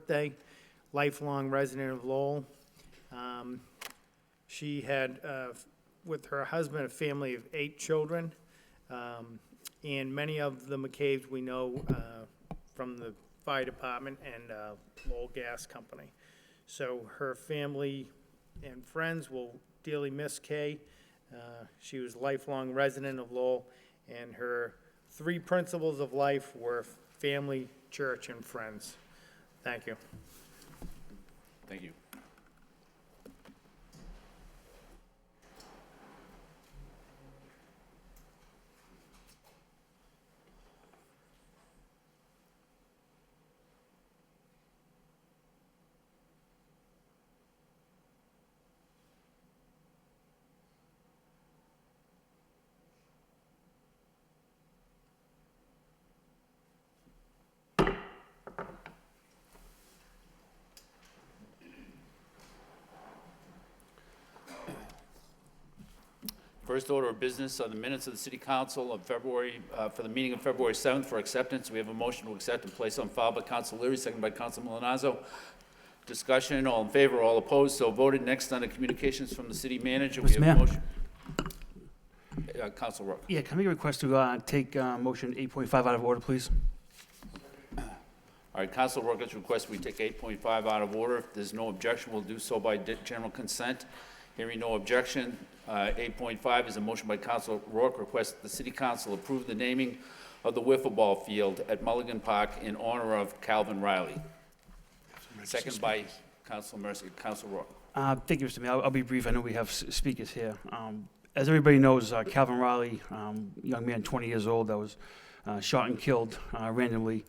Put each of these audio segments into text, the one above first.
birthday, lifelong resident of Lowell. She had, with her husband, a family of 8 children, and many of the McCabe's we know from the fire department and Lowell Gas Company. So her family and friends will dearly miss Kay. She was a lifelong resident of Lowell, and her 3 principles of life were family, church, and friends. Thank you. Thank you. First order of business on the minutes of the City Council of February, for the meeting of February 7th for acceptance. We have a motion to accept and place on file by Council Leary, second by Council Milonazo. Discussion, all in favor, all opposed, so voted. Next, on the communications from the city manager, we have a motion. Council Rook. Yeah, can I make a request to take motion 8.5 out of order, please? All right, Council Rook's request we take 8.5 out of order. If there's no objection, we'll do so by general consent. Hearing no objection, 8.5 is a motion by Council Rourke, request that the City Council approve the naming of the wiffle ball field at Mulligan Park in honor of Calvin Riley. Second by Council Mercy. Council Rourke. Thank you, Mr. Mayor. I'll be brief. I know we have speakers here. As everybody knows, Calvin Riley, young man, 20 years old, that was shot and killed randomly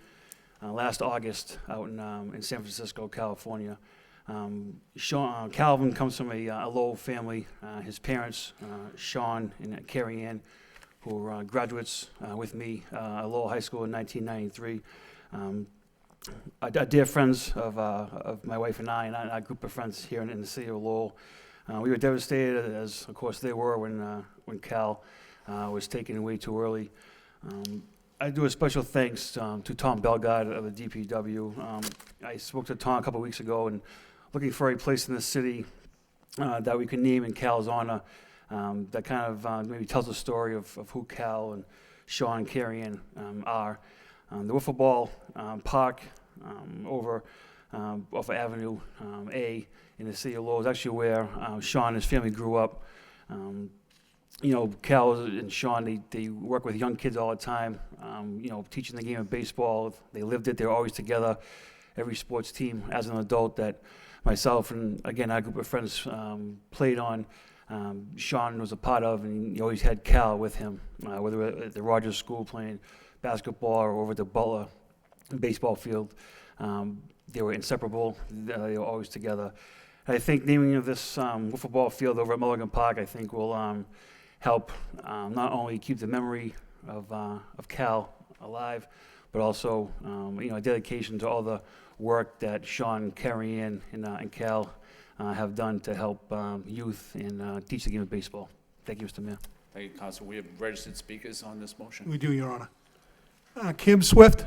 last August out in San Francisco, California. Calvin comes from a Lowell family. His parents, Sean and Carrie Ann, who were graduates with me at Lowell High School in 1993. Are dear friends of my wife and our group of friends here in the city of Lowell. We were devastated, as of course they were, when Cal was taken away too early. I do a special thanks to Tom Belgard of the DPW. I spoke to Tom a couple weeks ago and looking for a place in the city that we can name in Cal's honor that kind of maybe tells the story of who Cal and Sean and Carrie Ann are. The wiffle ball park over off of Avenue A in the city of Lowell is actually where Sean and his family grew up. You know, Cal and Sean, they work with young kids all the time, you know, teaching the game of baseball. They lived it. They were always together. Every sports team as an adult that myself and, again, our group of friends played on, Sean was a part of, and he always had Cal with him, whether at the Rogers School playing basketball or over at the Butler baseball field. They were inseparable. They were always together. And I think naming of this wiffle ball field over at Mulligan Park, I think, will help not only keep the memory of Cal alive, but also you know, a dedication to all the work that Sean, Carrie Ann, and Cal have done to help youth and teach the game of baseball. Thank you, Mr. Mayor. Thank you, Council. We have registered speakers on this motion. We do, Your Honor. Kim Swift.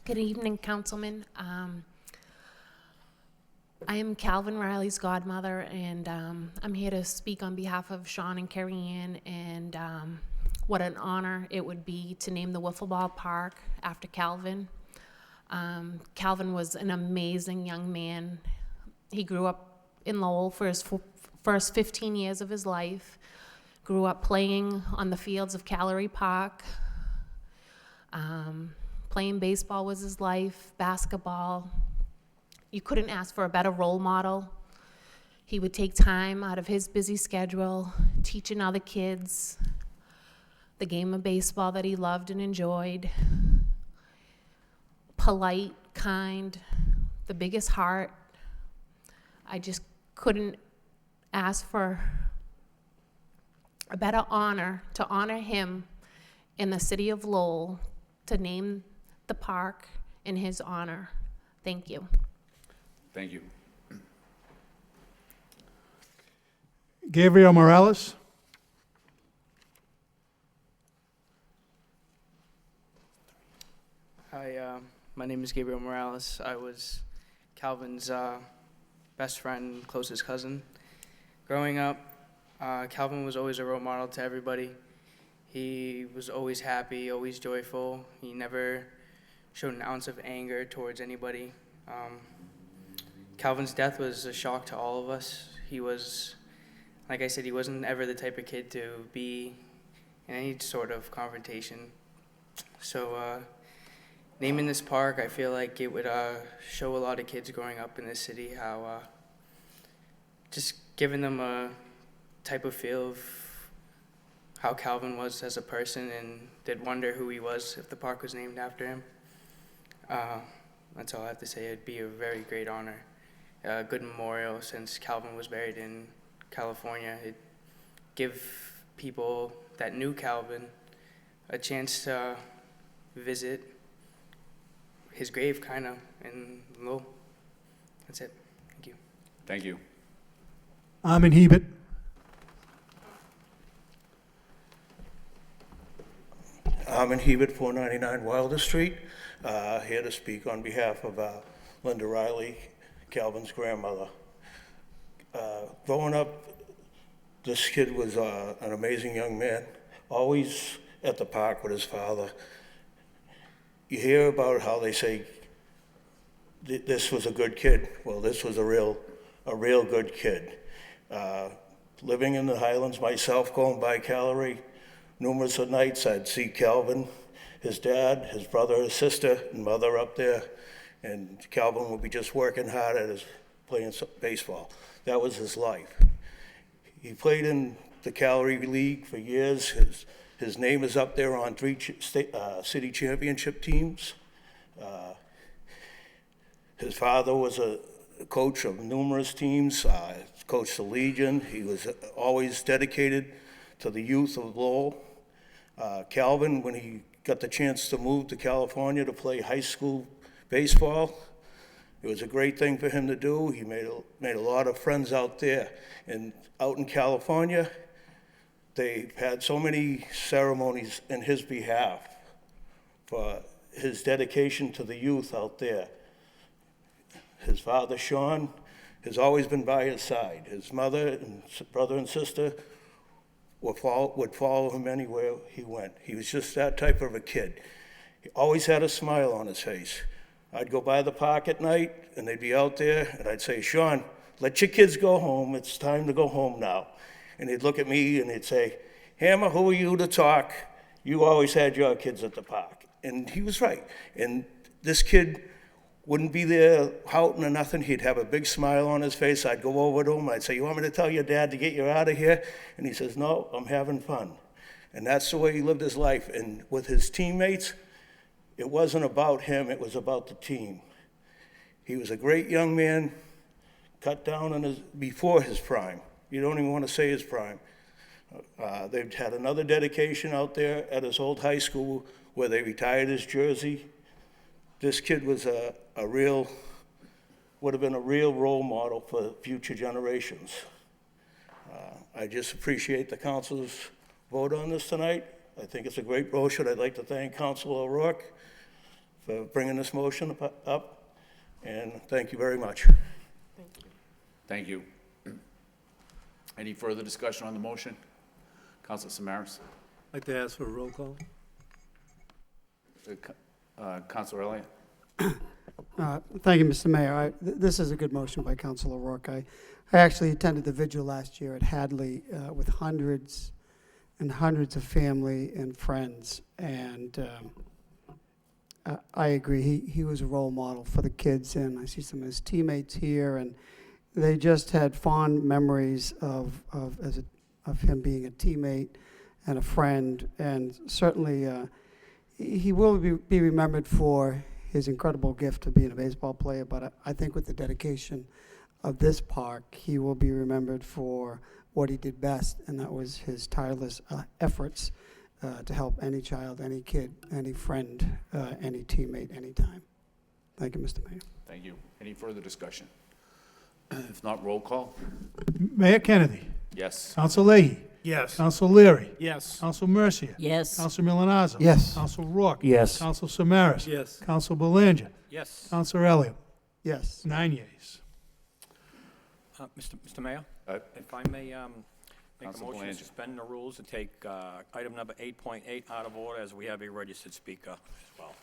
Good evening, Councilman. I am Calvin Riley's godmother, and I'm here to speak on behalf of Sean and Carrie Ann, and what an honor it would be to name the wiffle ball park after Calvin. Calvin was an amazing young man. He grew up in Lowell for his first 15 years of his life, grew up playing on the fields of Callery Park. Playing baseball was his life, basketball. You couldn't ask for a better role model. He would take time out of his busy schedule, teaching other kids the game of baseball that he loved and enjoyed. Polite, kind, the biggest heart. I just couldn't ask for a better honor to honor him in the city of Lowell, to name the park in his honor. Thank you. Thank you. Gabriel Morales. Hi, my name is Gabriel Morales. I was Calvin's best friend, closest cousin. Growing up, Calvin was always a role model to everybody. He was always happy, always joyful. He never showed an ounce of anger towards anybody. Calvin's death was a shock to all of us. He was, like I said, he wasn't ever the type of kid to be in any sort of confrontation. So naming this park, I feel like it would show a lot of kids growing up in this city how just giving them a type of feel of how Calvin was as a person, and they'd wonder who he was if the park was named after him. That's all I have to say. It'd be a very great honor. A good memorial, since Calvin was buried in California. It'd give people that knew Calvin a chance to visit his grave, kind of, in Lowell. That's it. Thank you. Thank you. Armin Hebert. Armin Hebert, 499 Wilder Street, here to speak on behalf of Linda Riley, Calvin's grandmother. Growing up, this kid was an amazing young man, always at the park with his father. You hear about how they say this was a good kid. Well, this was a real good kid. Living in the Highlands myself, going by Calgary, numerous of nights I'd see Calvin, his dad, his brother, his sister, and mother up there, and Calvin would be just working hard at his playing baseball. That was his life. He played in the Calgary League for years. His name is up there on 3 city championship teams. His father was a coach of numerous teams, coached the Legion. He was always dedicated to the youth of Lowell. Calvin, when he got the chance to move to California to play high school baseball, it was a great thing for him to do. He made a lot of friends out there. And out in California, they had so many ceremonies in his behalf for his dedication to the youth out there. His father, Sean, has always been by his side. His mother and brother and sister would follow him anywhere he went. He was just that type of a kid. He always had a smile on his face. I'd go by the park at night, and they'd be out there, and I'd say, Sean, let your kids go home. It's time to go home now. And he'd look at me, and he'd say, Hammer, who are you to talk? You always had your kids at the park. And he was right. And this kid wouldn't be there pouting or nothing. He'd have a big smile on his face. I'd go over to him. I'd say, you want me to tell your dad to get you out of here? And he says, no, I'm having fun. And that's the way he lived his life. And with his teammates, it wasn't about him. It was about the team. He was a great young man, cut down before his prime. You don't even want to say his prime. They've had another dedication out there at his old high school where they retired his jersey. This kid was would have been a real role model for future generations. I just appreciate the council's vote on this tonight. I think it's a great motion. I'd like to thank Councilor O'Rourke for bringing this motion up, and thank you very much. Thank you. Any further discussion on the motion? Councilor Samaras? I'd like to ask for a roll call. Councilor Elliott? Thank you, Mr. Mayor. This is a good motion by Councilor O'Rourke. I actually attended the vigil last year at Hadley with hundreds and hundreds of family and friends, and I agree. He was a role model for the kids, and I see some of his teammates here, and they just had fond memories of him being a teammate and a friend, and certainly he will be remembered for his incredible gift of being a baseball player, but I think with the dedication of this park, he will be remembered for what he did best, and that was his tireless efforts to help any child, any kid, any friend, any teammate, anytime. Thank you, Mr. Mayor. Thank you. Any further discussion? If not, roll call. Mayor Kennedy. Yes. Council Leahy. Yes. Counsel Leary. Yes. Counsel Mercia. Yes. Counsel Milonazo. Yes. Counsel Rourke. Yes. Counsel Samaras. Yes. Counsel Belanger. Yes. Counsel Elliott. Yes. 9 yeas. Mr. Mayor, Aye. if I may make a Counsel motion to Belanger. suspend the rules and take item number 8.8 out of order, as we have a registered speaker as well.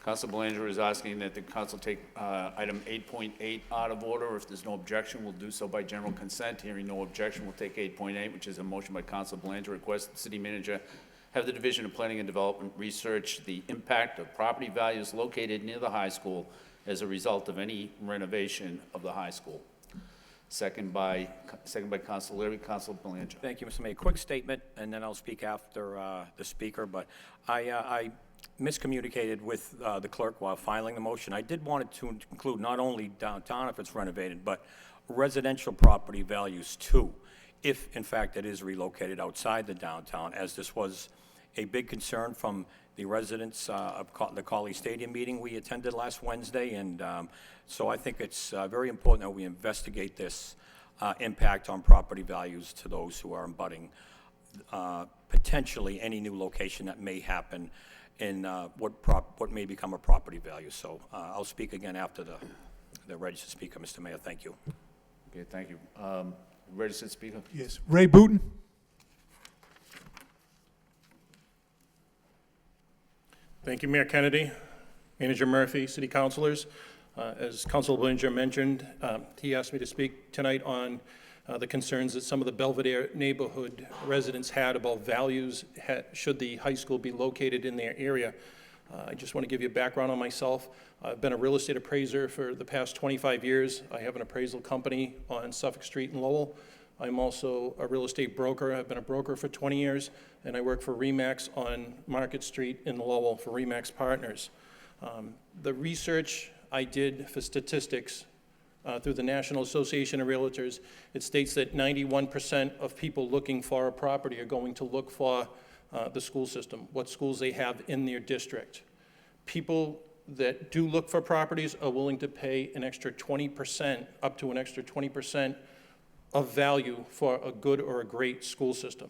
Council Belanger is asking that the council take item 8.8 out of order. If there's no objection, we'll do so by general consent. Hearing no objection, we'll take 8.8, which is a motion by Council Belanger, request the city manager have the Division of Planning and Development research the impact of property values located near the high school as a result of any renovation of the high school. Second by Council Leary. Council Belanger. Thank you, Mr. Mayor. Quick statement, and then I'll speak after the speaker, but I miscommunicated with the clerk while filing the motion. I did want it to include not only downtown if it's renovated, but residential property values too, if in fact it is relocated outside the downtown, as this was a big concern from the residents of the Colley Stadium meeting we attended last Wednesday, and so I think it's very important that we investigate this impact on property values to those who are abutting potentially any new location that may happen in what may become a property value. So I'll speak again after the registered speaker, Mr. Mayor. Thank you. Okay, thank you. Registered speaker? Yes. Ray Booton. Thank you, Mayor Kennedy, Manager Murphy, City Councilors. As Councilor Belanger mentioned, he asked me to speak tonight on the concerns that some of the Belvedere neighborhood residents had about values should the high school be located in their area. I just want to give you a background on myself. I've been a real estate appraiser for the past 25 years. I have an appraisal company on Suffolk Street in Lowell. I'm also a real estate broker. I've been a broker for 20 years, and I work for RE/MAX on Market Street in Lowell for RE/MAX Partners. The research I did for statistics through the National Association of Realtors, it states that 91% of people looking for a property are going to look for the school system, what schools they have in their district. People that do look for properties are willing to pay an extra 20%, up to an extra 20% of value for a good or a great school system.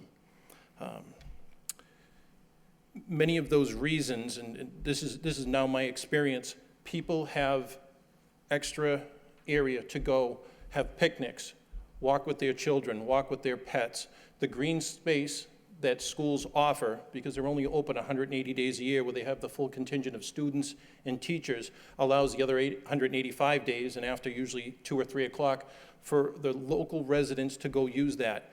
Many of those reasons, and this is now my experience, people have extra area to go, have picnics, walk with their children, walk with their pets. The green space that schools offer, because they're only open 180 days a year where they have the full contingent of students and teachers, allows the other 185 days, and after usually 2 or 3 o'clock, for the local residents to go use that.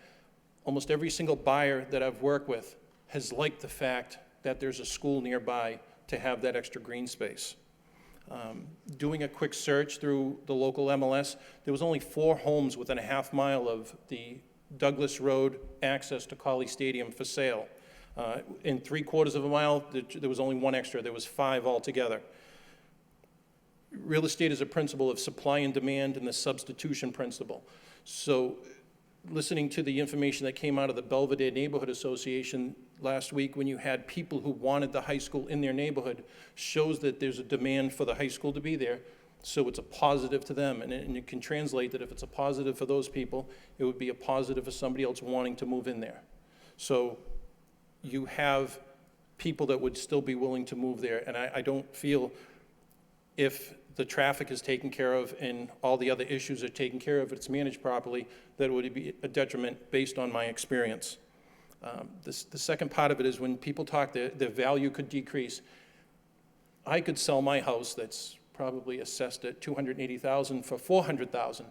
Almost every single buyer that I've worked with has liked the fact that there's a school nearby to have that extra green space. Doing a quick search through the local MLS, there was only 4 homes within a half mile of the Douglas Road access to Colley Stadium for sale. In 3/4 of a mile, there was only 1 extra. There was 5 altogether. Real estate is a principle of supply and demand and the substitution principle. So listening to the information that came out of the Belvedere Neighborhood Association last week, when you had people who wanted the high school in their neighborhood, shows that there's a demand for the high school to be there. So it's a positive to them, and you can translate that if it's a positive for those people, it would be a positive for somebody else wanting to move in there. So you have people that would still be willing to move there, and I don't feel if the traffic is taken care of and all the other issues are taken care of, it's managed properly, that it would be a detriment based on my experience. The second part of it is when people talk, their value could decrease. I could sell my house that's probably assessed at $280,000 for $400,000,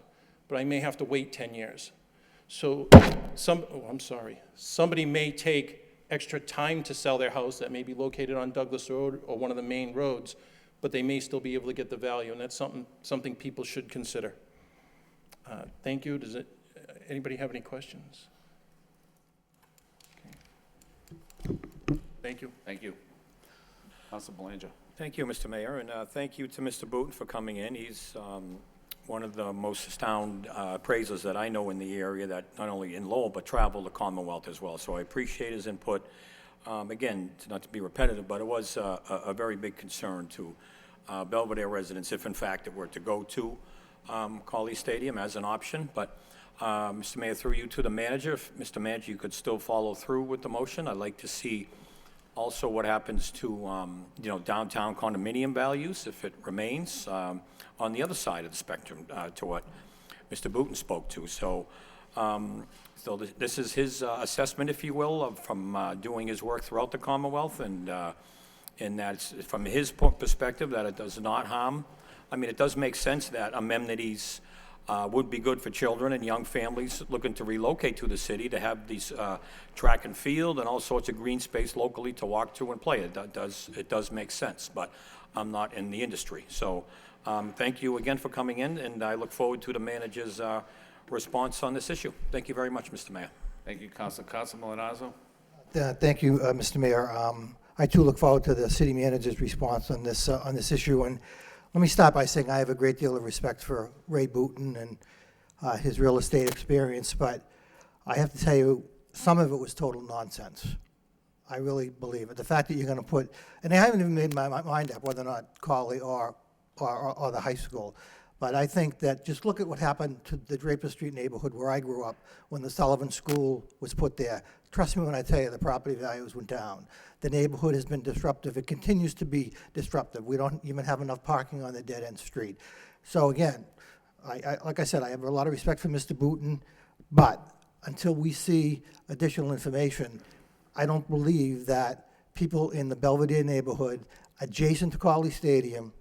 but I may have to wait 10 years. So somebody may take extra time to sell their house that may be located on Douglas Road or one of the main roads, but they may still be able to get the value, and that's something people should consider. Thank you. Anybody have any questions? Okay. Thank you. Thank you. Council Belanger. Thank you, Mr. Mayor, and thank you to Mr. Booton for coming in. He's one of the most astounding appraisers that I know in the area, that not only in Lowell, but travel the Commonwealth as well. So I appreciate his input. Again, not to be repetitive, but it was a very big concern to Belvedere residents if, in fact, it were to go to Colley Stadium as an option. But Mr. Mayor, through you to the manager, if Mr. Manager, you could still follow through with the motion. I'd like to see also what happens to, downtown condominium values, if it remains, on the other side of the spectrum, to what Mr. Booton spoke to. So this is his assessment, if you will, from doing his work throughout the Commonwealth, and that's from his perspective that it does not harm. I mean, it does make sense that amenities would be good for children and young families looking to relocate to the city, to have these track and field and all sorts of green space locally to walk to and play. It does make sense, but I'm not in the industry. So thank you again for coming in, and I look forward to the manager's response on this issue. Thank you very much, Mr. Mayor. Thank you, Council. Council Milonazo? Thank you, Mr. Mayor. I too look forward to the city manager's response on this issue. And let me start by saying I have a great deal of respect for Ray Booton and his real estate experience, but I have to tell you, some of it was total nonsense. I really believe it. The fact that you're going to put, and I haven't even made my mind up whether or not Colley or the high school, but I think that just look at what happened to the Draper Street neighborhood where I grew up when the Sullivan School was put there. Trust me when I tell you the property values went down. The neighborhood has been disruptive. It continues to be disruptive. We don't even have enough parking on the dead-end street. So again, like I said, I have a lot of respect for Mr. Booton, but until we see additional information, I don't believe that people in the Belvedere neighborhood adjacent to Colley Stadium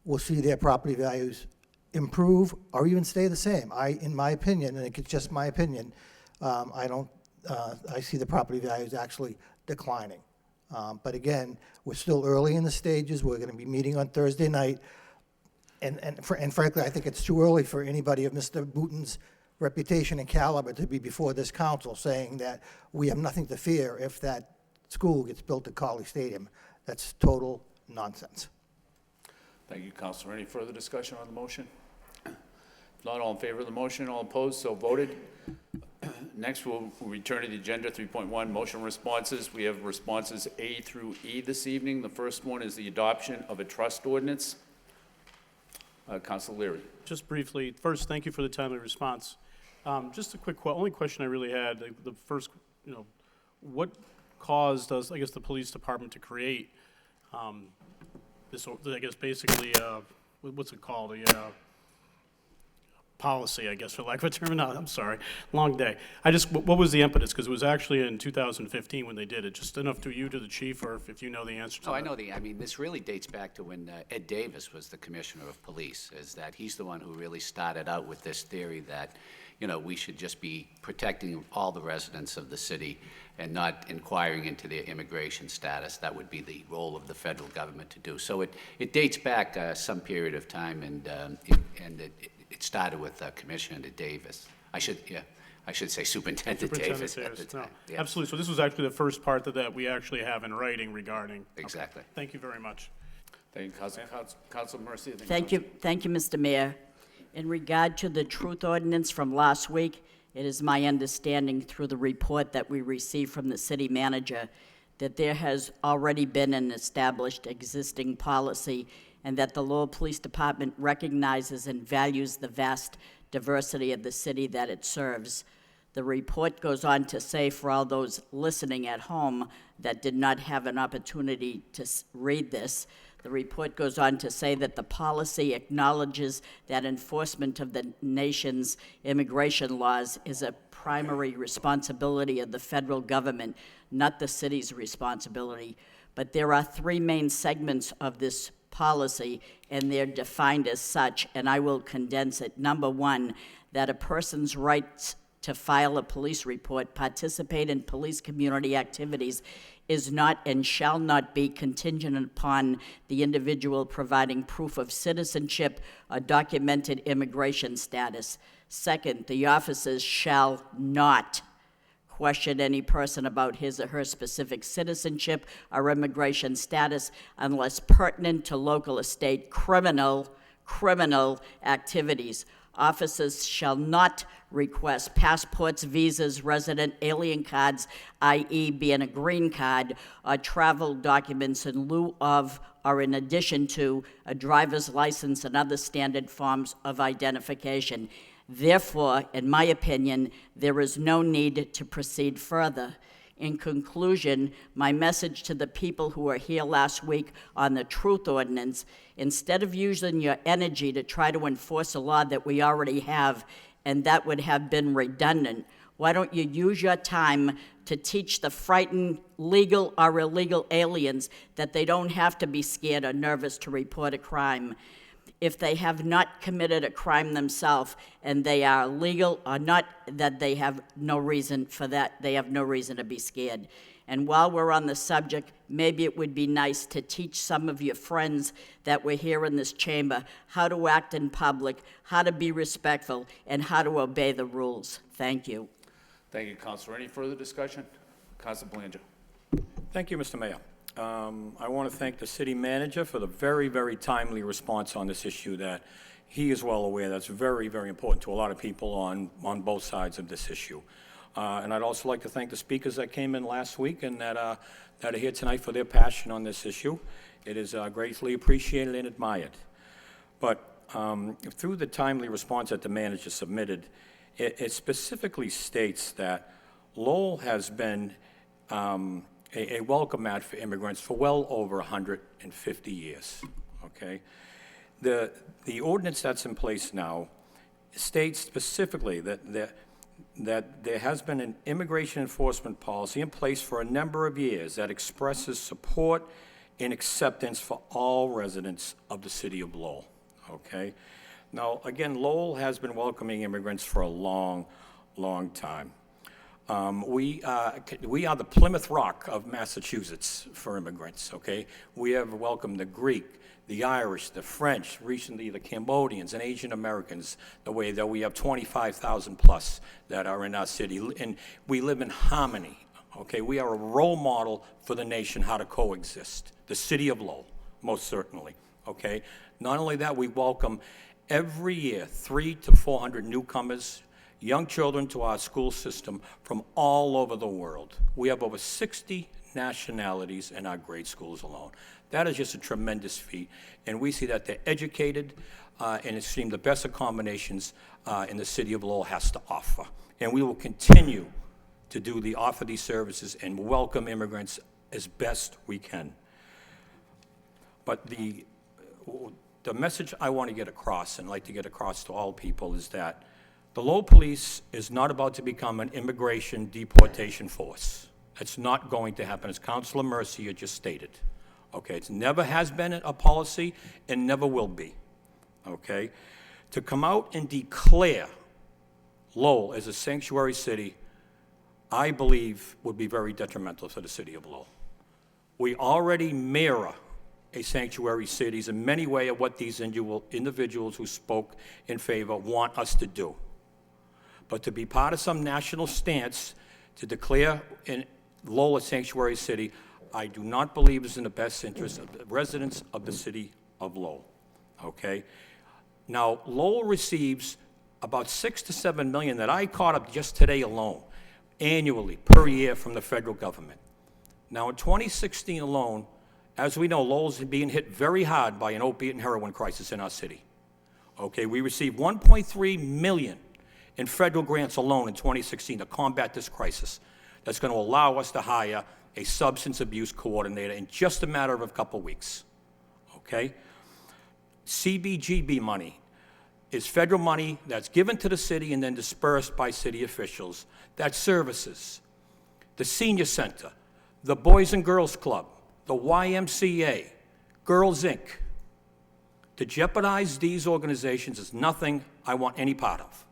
will see their property values improve or even stay the same. In my opinion, and it's just my opinion, I see the property values actually declining. But again, we're still early in the stages. We're going to be meeting on Thursday night. And frankly, I think it's too early for anybody of Mr. Booton's reputation and caliber to be before this council saying that we have nothing to fear if that school gets built at Colley Stadium. That's total nonsense. Thank you, Councilor. Any further discussion on the motion? If not, all in favor of the motion, all opposed, so voted. Next, we'll return to the agenda, 3.1, motion responses. We have responses A through E this evening. The first one is the adoption of a trust ordinance. Councilor Leary. Just briefly, first, thank you for the timely response. Just a quick, only question I really had, the first, what caused us, I guess, the police department to create this, I guess, basically, what's it called, policy, I guess, for lack of a term. No, I'm sorry, long day. What was the impetus? Because it was actually in 2015 when they did it. Just enough to you, to the chief, or if you know the answer to that. I know I mean, this really dates back to when Ed Davis was the commissioner of police, is that he's the one who really started out with this theory that, we should just be protecting all the residents of the city and not inquiring into their immigration status. That would be the role of the federal government to do. So it dates back some period of time, and it started with Commissioner Davis. I should say Superintendent Davis at the time. No, Yeah. absolutely. So this was actually the first part that we actually have in writing regarding. Exactly. Okay. Thank you very much. Thank you, Councilor Mercy. Thank you, Mr. Mayor. In regard to the truth ordinance from last week, it is my understanding through the report that we received from the city manager that there has already been an established existing policy and that the Lowell Police Department recognizes and values the vast diversity of the city that it serves. The report goes on to say, for all those listening at home that did not have an opportunity to read this, the report goes on to say that the policy acknowledges that enforcement of the nation's immigration laws is a primary responsibility of the federal government, not the city's responsibility. But there are three main segments of this policy, and they're defined as such, and I will condense it. Number one, that a person's rights to file a police report, participate in police community activities, is not and shall not be contingent upon the individual providing proof of citizenship or documented immigration status. Second, the officers shall not question any person about his or her specific citizenship or immigration status unless pertinent to local or state criminal activities. Officers shall not request passports, visas, resident alien cards, i.e. being a green card, or travel documents in lieu of or in addition to a driver's license and other standard forms of identification. Therefore, in my opinion, there is no need to proceed further. In conclusion, my message to the people who were here last week on the truth ordinance, instead of using your energy to try to enforce a law that we already have, and that would have been redundant, why don't you use your time to teach the frightened legal or illegal aliens that they don't have to be scared or nervous to report a crime? If they have not committed a crime themselves and they are legal or not, that they have no reason for that. They have no reason to be scared. And while we're on the subject, maybe it would be nice to teach some of your friends that were here in this chamber how to act in public, how to be respectful, and how to obey the rules. Thank you. Thank you, Councilor. Any further discussion? Councilor Belanger. Thank you, Mr. Mayor. I want to thank the city manager for the very, very timely response on this issue that he is well aware that's very, very important to a lot of people on both sides of this issue. And I'd also like to thank the speakers that came in last week and that are here tonight for their passion on this issue. It is greatly appreciated and admired. But through the timely response that the manager submitted, it specifically states that Lowell has been a welcome mat for immigrants for well over 150 years, okay? The ordinance that's in place now states specifically that there has been an immigration enforcement policy in place for a number of years that expresses support and acceptance for all residents of the city of Lowell, okay? Now, again, Lowell has been welcoming immigrants for a long, long time. We are the Plymouth Rock of Massachusetts for immigrants, okay? We have welcomed the Greek, the Irish, the French, recently the Cambodians and Asian Americans, the way that we have 25,000 plus that are in our city, and we live in harmony, okay? We are a role model for the nation how to coexist, the city of Lowell, most certainly, okay? Not only that, we welcome every year 300 to 400 newcomers, young children to our school system from all over the world. We have over 60 nationalities in our grade schools alone. That is just a tremendous feat, and we see that they're educated and it's the best of combinations in the city of Lowell has to offer. And we will continue to offer these services and welcome immigrants as best we can. But the message I want to get across, and like to get across to all people, is that the Lowell Police is not about to become an immigration deportation force. It's not going to happen, as Councilor Mercier just stated. Okay, it never has been a policy and never will be. Okay, to come out and declare Lowell as a sanctuary city, I believe would be very detrimental to the city of Lowell. We already mirror a sanctuary cities in many ways of what these individuals who spoke in favor want us to do. But to be part of some national stance to declare Lowell a sanctuary city, I do not believe is in the best interest of the residents of the city of Lowell, okay? Now, Lowell receives about 6 to 7 million that I caught up just today alone, annually, per year from the federal government. Now, in 2016 alone, as we know, Lowell's being hit very hard by an opiate and heroin crisis in our city. Okay, we received 1.3 million in federal grants alone in 2016 to combat this crisis. That's going to allow us to hire a substance abuse coordinator in just a matter of a couple weeks. Okay? CBGB money is federal money that's given to the city and then dispersed by city officials. That services the senior center, the Boys and Girls Club, the YMCA, Girls Inc. To jeopardize these organizations is nothing I want any part of.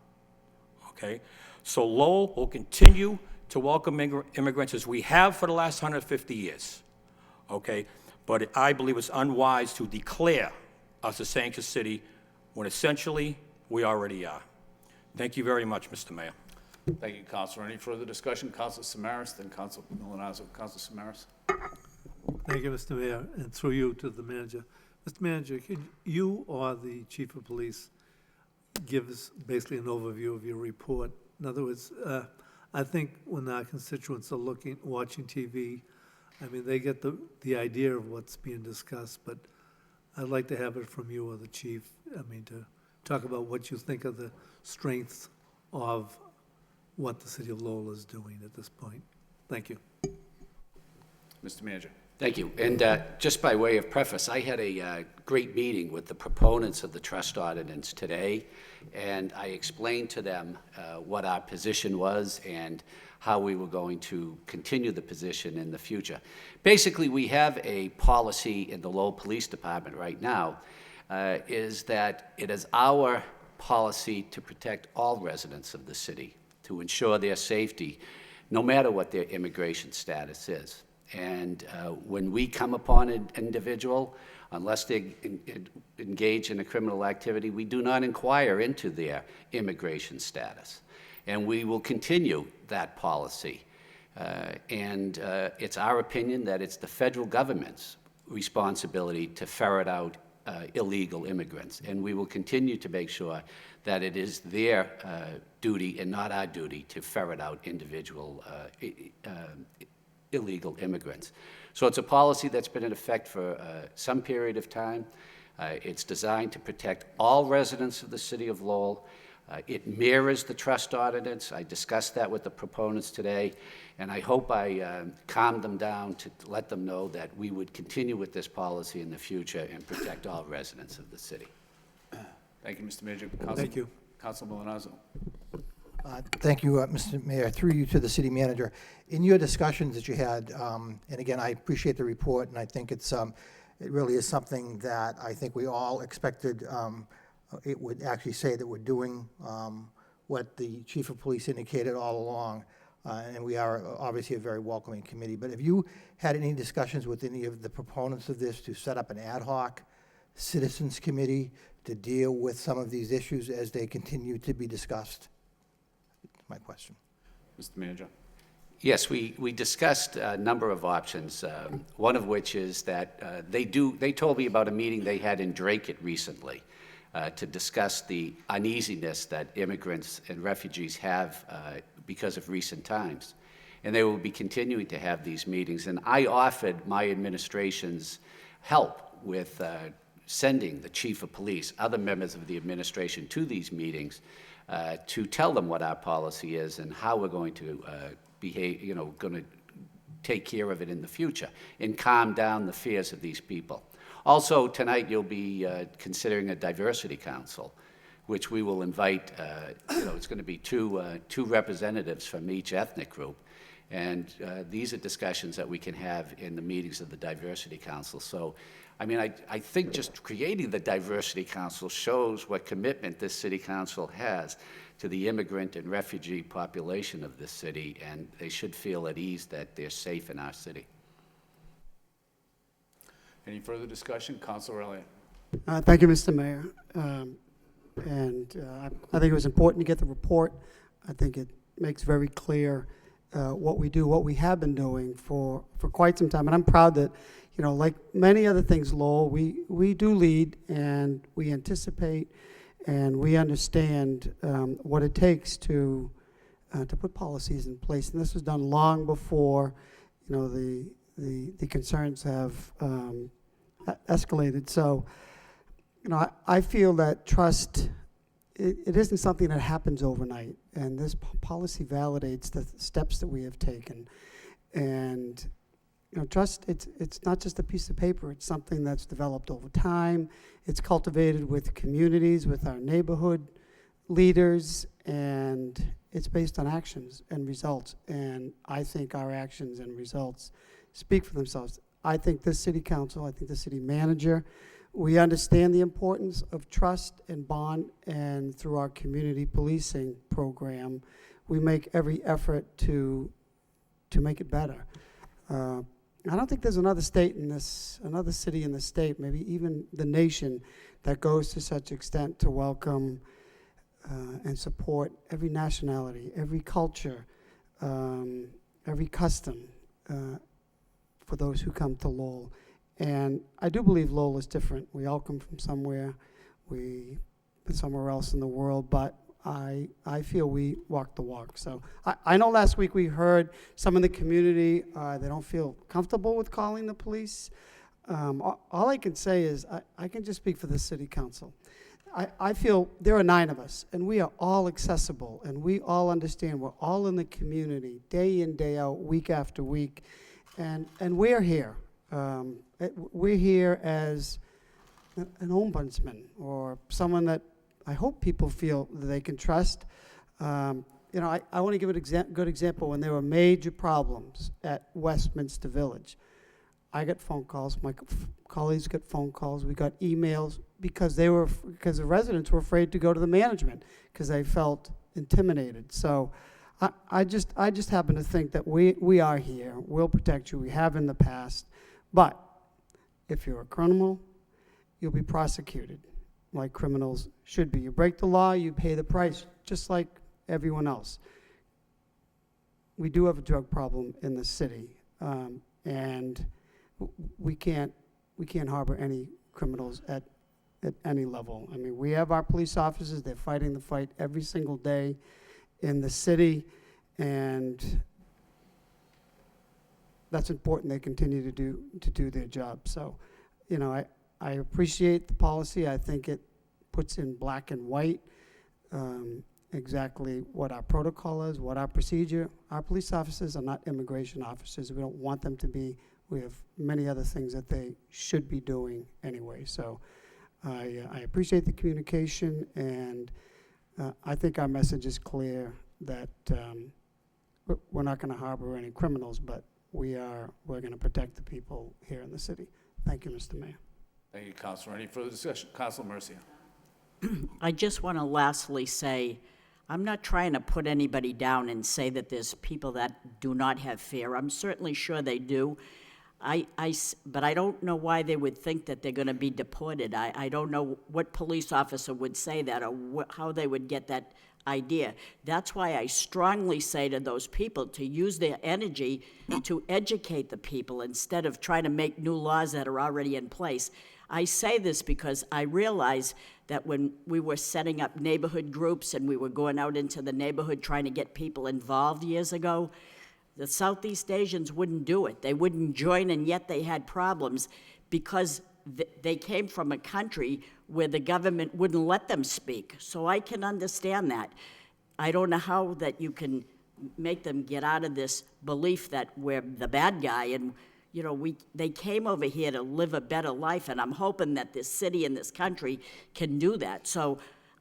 Okay? So Lowell will continue to welcome immigrants as we have for the last 150 years. Okay? But I believe it's unwise to declare us a sanctuary city when essentially we already are. Thank you very much, Mr. Mayor. Thank you, Councilor. Any further discussion? Councilor Samaras, then Councilor Milonazo. Councilor Samaras. Thank you, Mr. Mayor, and through you to the manager. Mr. Manager, can you or the chief of police give us basically an overview of your report? In other words, I think when our constituents are watching TV, I mean, they get the idea of what's being discussed, but I'd like to have it from you or the chief, I mean, to talk about what you think of the strengths of what the city of Lowell is doing at this point. Thank you. Mr. Manager. Thank you. And just by way of preface, I had a great meeting with the proponents of the trust ordinance today, and I explained to them what our position was and how we were going to continue the position in the future. Basically, we have a policy in the Lowell Police Department right now, is that it is our policy to protect all residents of the city, to ensure their safety, no matter what their immigration status is. And when we come upon an individual, unless they engage in a criminal activity, we do not inquire into their immigration status. And we will continue that policy. It's our opinion that it's the federal government's responsibility to ferret out illegal immigrants. And we will continue to make sure that it is their duty and not our duty to ferret out individual illegal immigrants. So it's a policy that's been in effect for some period of time. It's designed to protect all residents of the city of Lowell. It mirrors the trust ordinance. I discussed that with the proponents today, and I hope I calmed them down to let them know that we would continue with this policy in the future and protect all residents of the city. Thank you, Mr. Manager. Thank you. Council Milonazo. Thank you, Mr. Mayor. Through you to the city manager. In your discussions that you had, and again, I appreciate the report, and I think it really is something that I think we all expected. It would actually say that we're doing what the chief of police indicated all along, and we are obviously a very welcoming committee. But have you had any discussions with any of the proponents of this to set up an ad hoc citizens committee to deal with some of these issues as they continue to be discussed? My question. Mr. Manager. Yes, we discussed a number of options, one of which is that they told me about a meeting they had in Drake recently to discuss the uneasiness that immigrants and refugees have because of recent times. And they will be continuing to have these meetings. And I offered my administration's help with sending the chief of police, other members of the administration to these meetings to tell them what our policy is and how we're going to behave, going to take care of it in the future and calm down the fears of these people. Also, tonight you'll be considering a diversity council, which we will invite, it's going to be two representatives from each ethnic group. And these are discussions that we can have in the meetings of the diversity council. So, I mean, I think just creating the diversity council shows what commitment this city council has to the immigrant and refugee population of this city, and they should feel at ease that they're safe in our city. Any further discussion? Councilor Elliott. Thank you, Mr. Mayor. I think it was important to get the report. I think it makes very clear what we do, what we have been doing for quite some time. And I'm proud that, like many other things, Lowell, we do lead and we anticipate and we understand what it takes to put policies in place. And this was done long before, the concerns have escalated. So, I feel that trust, it isn't something that happens overnight. And this policy validates the steps that we have taken. And, trust, it's not just a piece of paper. It's something that's developed over time. It's cultivated with communities, with our neighborhood leaders, and it's based on actions and results. And I think our actions and results speak for themselves. I think this city council, I think the city manager, we understand the importance of trust and bond, and through our community policing program, we make every effort to make it better. I don't think there's another city in the state, maybe even the nation, that goes to such extent to welcome and support every nationality, every culture, every custom for those who come to Lowell. And I do believe Lowell is different. We all come from somewhere, somewhere else in the world, but I feel we walk the walk. So I know last week we heard some in the community, they don't feel comfortable with calling the police. All I can say is I can just speak for the city council. I feel there are 9 of us, and we are all accessible, and we all understand. We're all in the community, day in, day out, week after week, and we're here. We're here as an ombudsman or someone that I hope people feel that they can trust. You know, I want to give a good example. When there were major problems at Westminster Village, I got phone calls, my colleagues got phone calls, we got emails, because the residents were afraid to go to the management because they felt intimidated. So I just happen to think that we are here, we'll protect you, we have in the past, but if you're a criminal, you'll be prosecuted like criminals should be. You break the law, you pay the price, just like everyone else. We do have a drug problem in the city, and we can't harbor any criminals at any level. I mean, we have our police officers, they're fighting the fight every single day in the city, and that's important. They continue to do their job. So, you know, I appreciate the policy. I think it puts in black and white exactly what our protocol is, what our procedure. Our police officers are not immigration officers. We don't want them to be. We have many other things that they should be doing anyway. So I appreciate the communication, and I think our message is clear that we're not going to harbor any criminals, but we're going to protect the people here in the city. Thank you, Mr. Mayor. Thank you, Councilor. Any further discussion? Councilor Mercia. I just want to lastly say, I'm not trying to put anybody down and say that there's people that do not have fear. I'm certainly sure they do. But I don't know why they would think that they're going to be deported. I don't know what police officer would say that, or how they would get that idea. That's why I strongly say to those people to use their energy to educate the people instead of trying to make new laws that are already in place. I say this because I realize that when we were setting up neighborhood groups and we were going out into the neighborhood trying to get people involved years ago, the Southeast Asians wouldn't do it. They wouldn't join, and yet they had problems because they came from a country where the government wouldn't let them speak. So I can understand that. I don't know how that you can make them get out of this belief that we're the bad guy, and you know, they came over here to live a better life, and I'm hoping that this city and this country can do that. So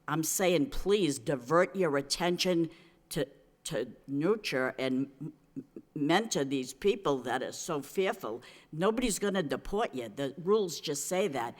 I'm saying, please divert your attention to nurture and mentor these people that are so fearful. Nobody's going to deport you. The rules just say that.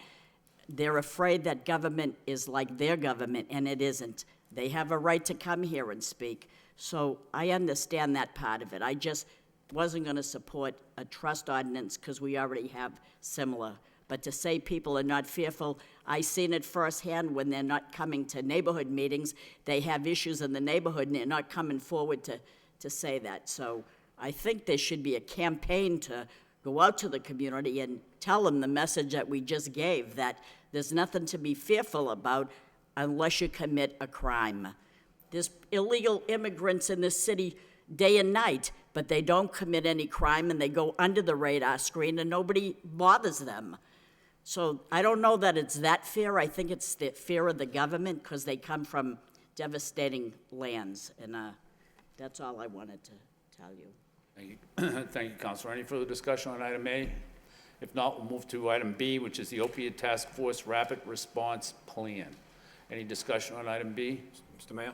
They're afraid that government is like their government, and it isn't. They have a right to come here and speak. So I understand that part of it. I just wasn't going to support a trust ordinance because we already have similar. But to say people are not fearful, I've seen it firsthand when they're not coming to neighborhood meetings. They have issues in the neighborhood, and they're not coming forward to say that. So I think there should be a campaign to go out to the community and tell them the message that we just gave, that there's nothing to be fearful about unless you commit a crime. There's illegal immigrants in this city day and night, but they don't commit any crime, and they go under the radar screen, and nobody bothers them. So I don't know that it's that fear. I think it's the fear of the government because they come from devastating lands, and that's all I wanted to tell you. Thank you. Thank you, Councilor. Any further discussion on item A? If not, we'll move to item B, which is the Opiate Task Force Rapid Response Plan. Any discussion on item B? Mr. Mayor?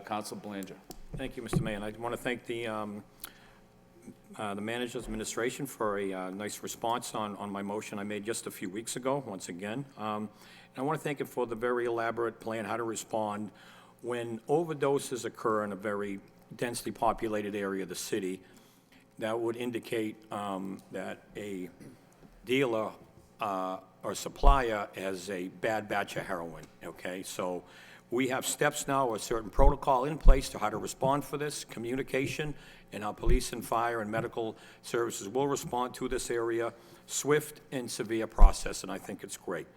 Councilor Belanger. Thank you, Mr. Mayor. And I want to thank the manager's administration for a nice response on my motion I made just a few weeks ago, once again. And I want to thank it for the very elaborate plan how to respond when overdoses occur in a very densely populated area of the city. That would indicate that a dealer or supplier has a bad batch of heroin, okay? So we have steps now, a certain protocol in place to how to respond for this, communication, and our police and fire and medical services will respond to this area, swift and severe process, and I think it's great.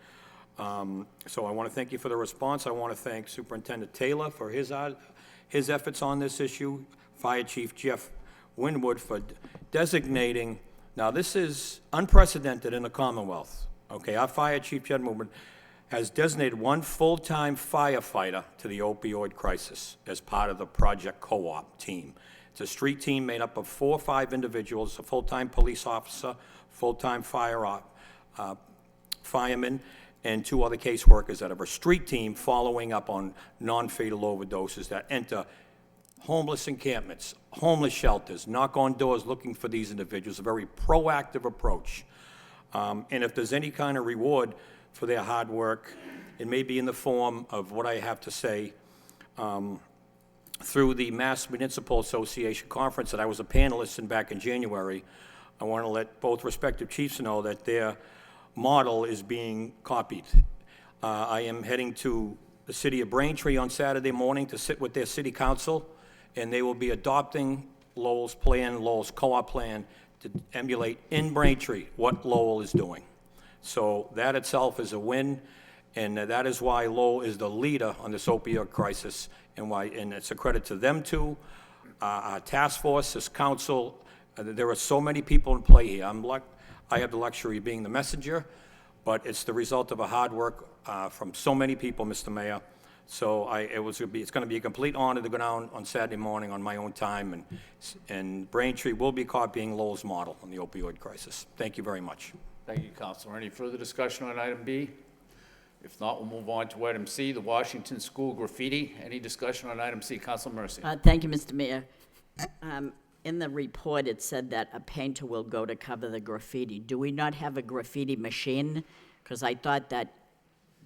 So I want to thank you for the response. I want to thank Superintendent Taylor for his efforts on this issue, Fire Chief Jeff Winwood for designating, now this is unprecedented in the Commonwealth, okay? Our Fire Chief Jeff Winwood has designated one full-time firefighter to the opioid crisis as part of the Project Co-op team. It's a street team made up of 4 or 5 individuals, a full-time police officer, full-time fireman, and 2 other caseworkers that have a street team following up on non-fatal overdoses that enter homeless encampments, homeless shelters, knock on doors looking for these individuals, a very proactive approach. And if there's any kind of reward for their hard work, it may be in the form of what I have to say through the Mass Municipal Association Conference that I was a panelist in back in January. I want to let both respective chiefs know that their model is being copied. I am heading to the city of Braintree on Saturday morning to sit with their city council, and they will be adopting Lowell's plan, Lowell's co-op plan, to emulate in Braintree what Lowell is doing. So that itself is a win, and that is why Lowell is the leader on this opioid crisis, and it's a credit to them too, our task force, this council. There are so many people in play here. I have the luxury of being the messenger, but it's the result of a hard work from so many people, Mr. Mayor. So it's going to be a complete honor to go down on Saturday morning on my own time, and Braintree will be copying Lowell's model on the opioid crisis. Thank you very much. Thank you, Councilor. Any further discussion on item B? If not, we'll move on to item C, the Washington School graffiti. Any discussion on item C? Councilor Mercy. Thank you, Mr. Mayor. In the report, it said that a painter will go to cover the graffiti. Do we not have a graffiti machine? Because I thought that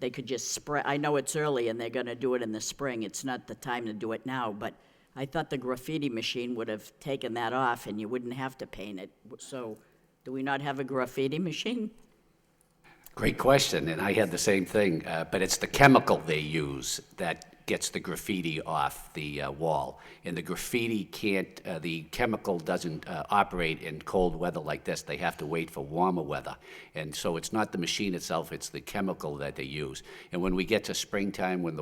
they could just spray. I know it's early and they're going to do it in the spring. It's not the time to do it now, but I thought the graffiti machine would have taken that off and you wouldn't have to paint it. So do we not have a graffiti machine? Great question, and I had the same thing, but it's the chemical they use that gets the graffiti off the wall. And the graffiti can't, the chemical doesn't operate in cold weather like this. They have to wait for warmer weather. And so it's not the machine itself, it's the chemical that they use. And when we get to springtime, when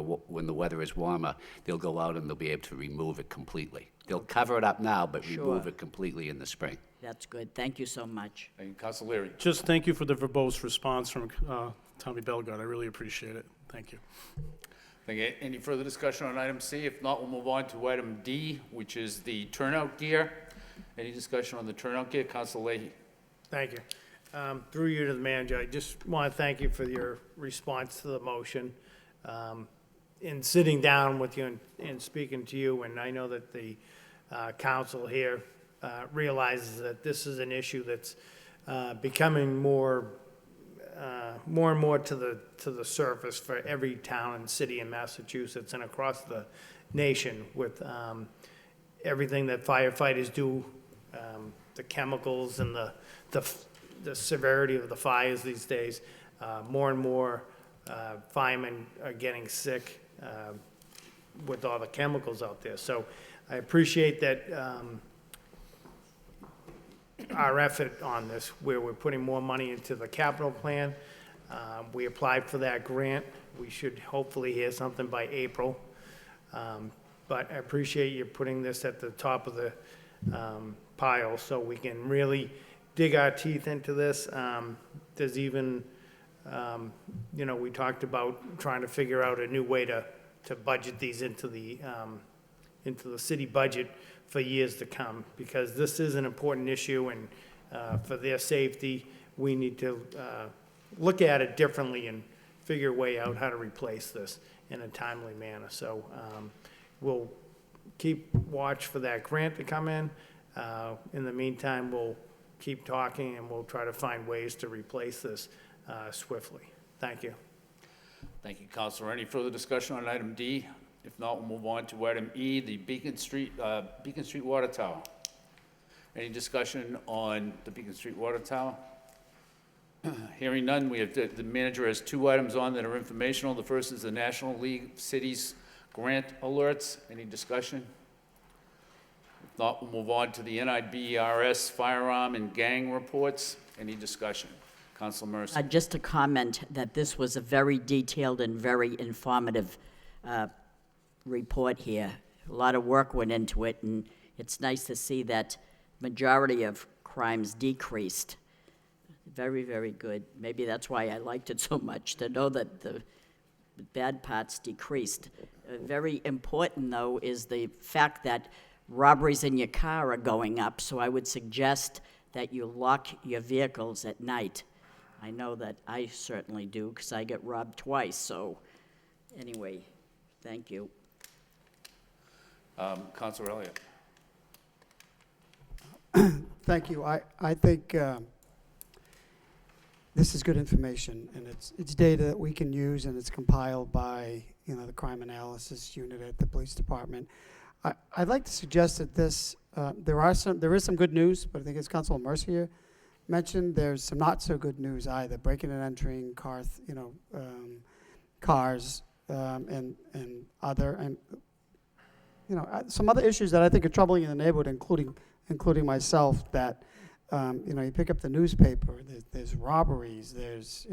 the weather is warmer, they'll go out and they'll be able to remove it completely. They'll cover it up now, but remove it completely in the spring. That's good. Thank you so much. Thank you, Councilor Leary. Just thank you for the verbose response from Tommy Bellegarde. I really appreciate it. Thank you. Thank you. Any further discussion on item C? If not, we'll move on to item D, which is the turnout gear. Any discussion on the turnout gear? Councilor Leahy. Thank you. Through you to the manager, I just want to thank you for your response to the motion. In sitting down with you and speaking to you, and I know that the council here realizes that this is an issue that's becoming more and more to the surface for every town and city in Massachusetts and across the nation with everything that firefighters do, the chemicals and the severity of the fires these days. More and more firemen are getting sick with all the chemicals out there. So I appreciate that our effort on this, where we're putting more money into the capital plan. We applied for that grant. We should hopefully hear something by April. But I appreciate you putting this at the top of the pile so we can really dig our teeth into this. There's even, we talked about trying to figure out a new way to budget these into the city budget for years to come, because this is an important issue, and for their safety, we need to look at it differently and figure a way out how to replace this in a timely manner. So we'll keep watch for that grant to come in. In the meantime, we'll keep talking and we'll try to find ways to replace this swiftly. Thank you. Thank you, Councilor. Any further discussion on item D? If not, we'll move on to item E, the Beacon Street Water Tower. Any discussion on the Beacon Street Water Tower? Hearing none, we have the manager has 2 items on that are informational. The first is the National League of Cities grant alerts. Any discussion? If not, we'll move on to the NIBRS firearm and gang reports. Any discussion? Councilor Mercy. Just a comment that this was a very detailed and very informative report here. A lot of work went into it, and it's nice to see that majority of crimes decreased. very, very good. Maybe that's why I liked it so much, to know that the bad parts decreased. Very important, though, is the fact that robberies in your car are going up, so I would suggest that you lock your vehicles at night. I know that I certainly do, because I get robbed twice, so anyway, thank you. Councilor Elliott. Thank you. I think this is good information, and it's data that we can use, and it's compiled by, you know, the crime analysis unit at the police department. I'd like to suggest that this, there is some good news, but I think as Councilor Mercier mentioned, there's some not so good news either. Breaking and entering cars, and some other issues that I think are troubling in the neighborhood, including myself. That you pick up the newspaper, there's robberies, there's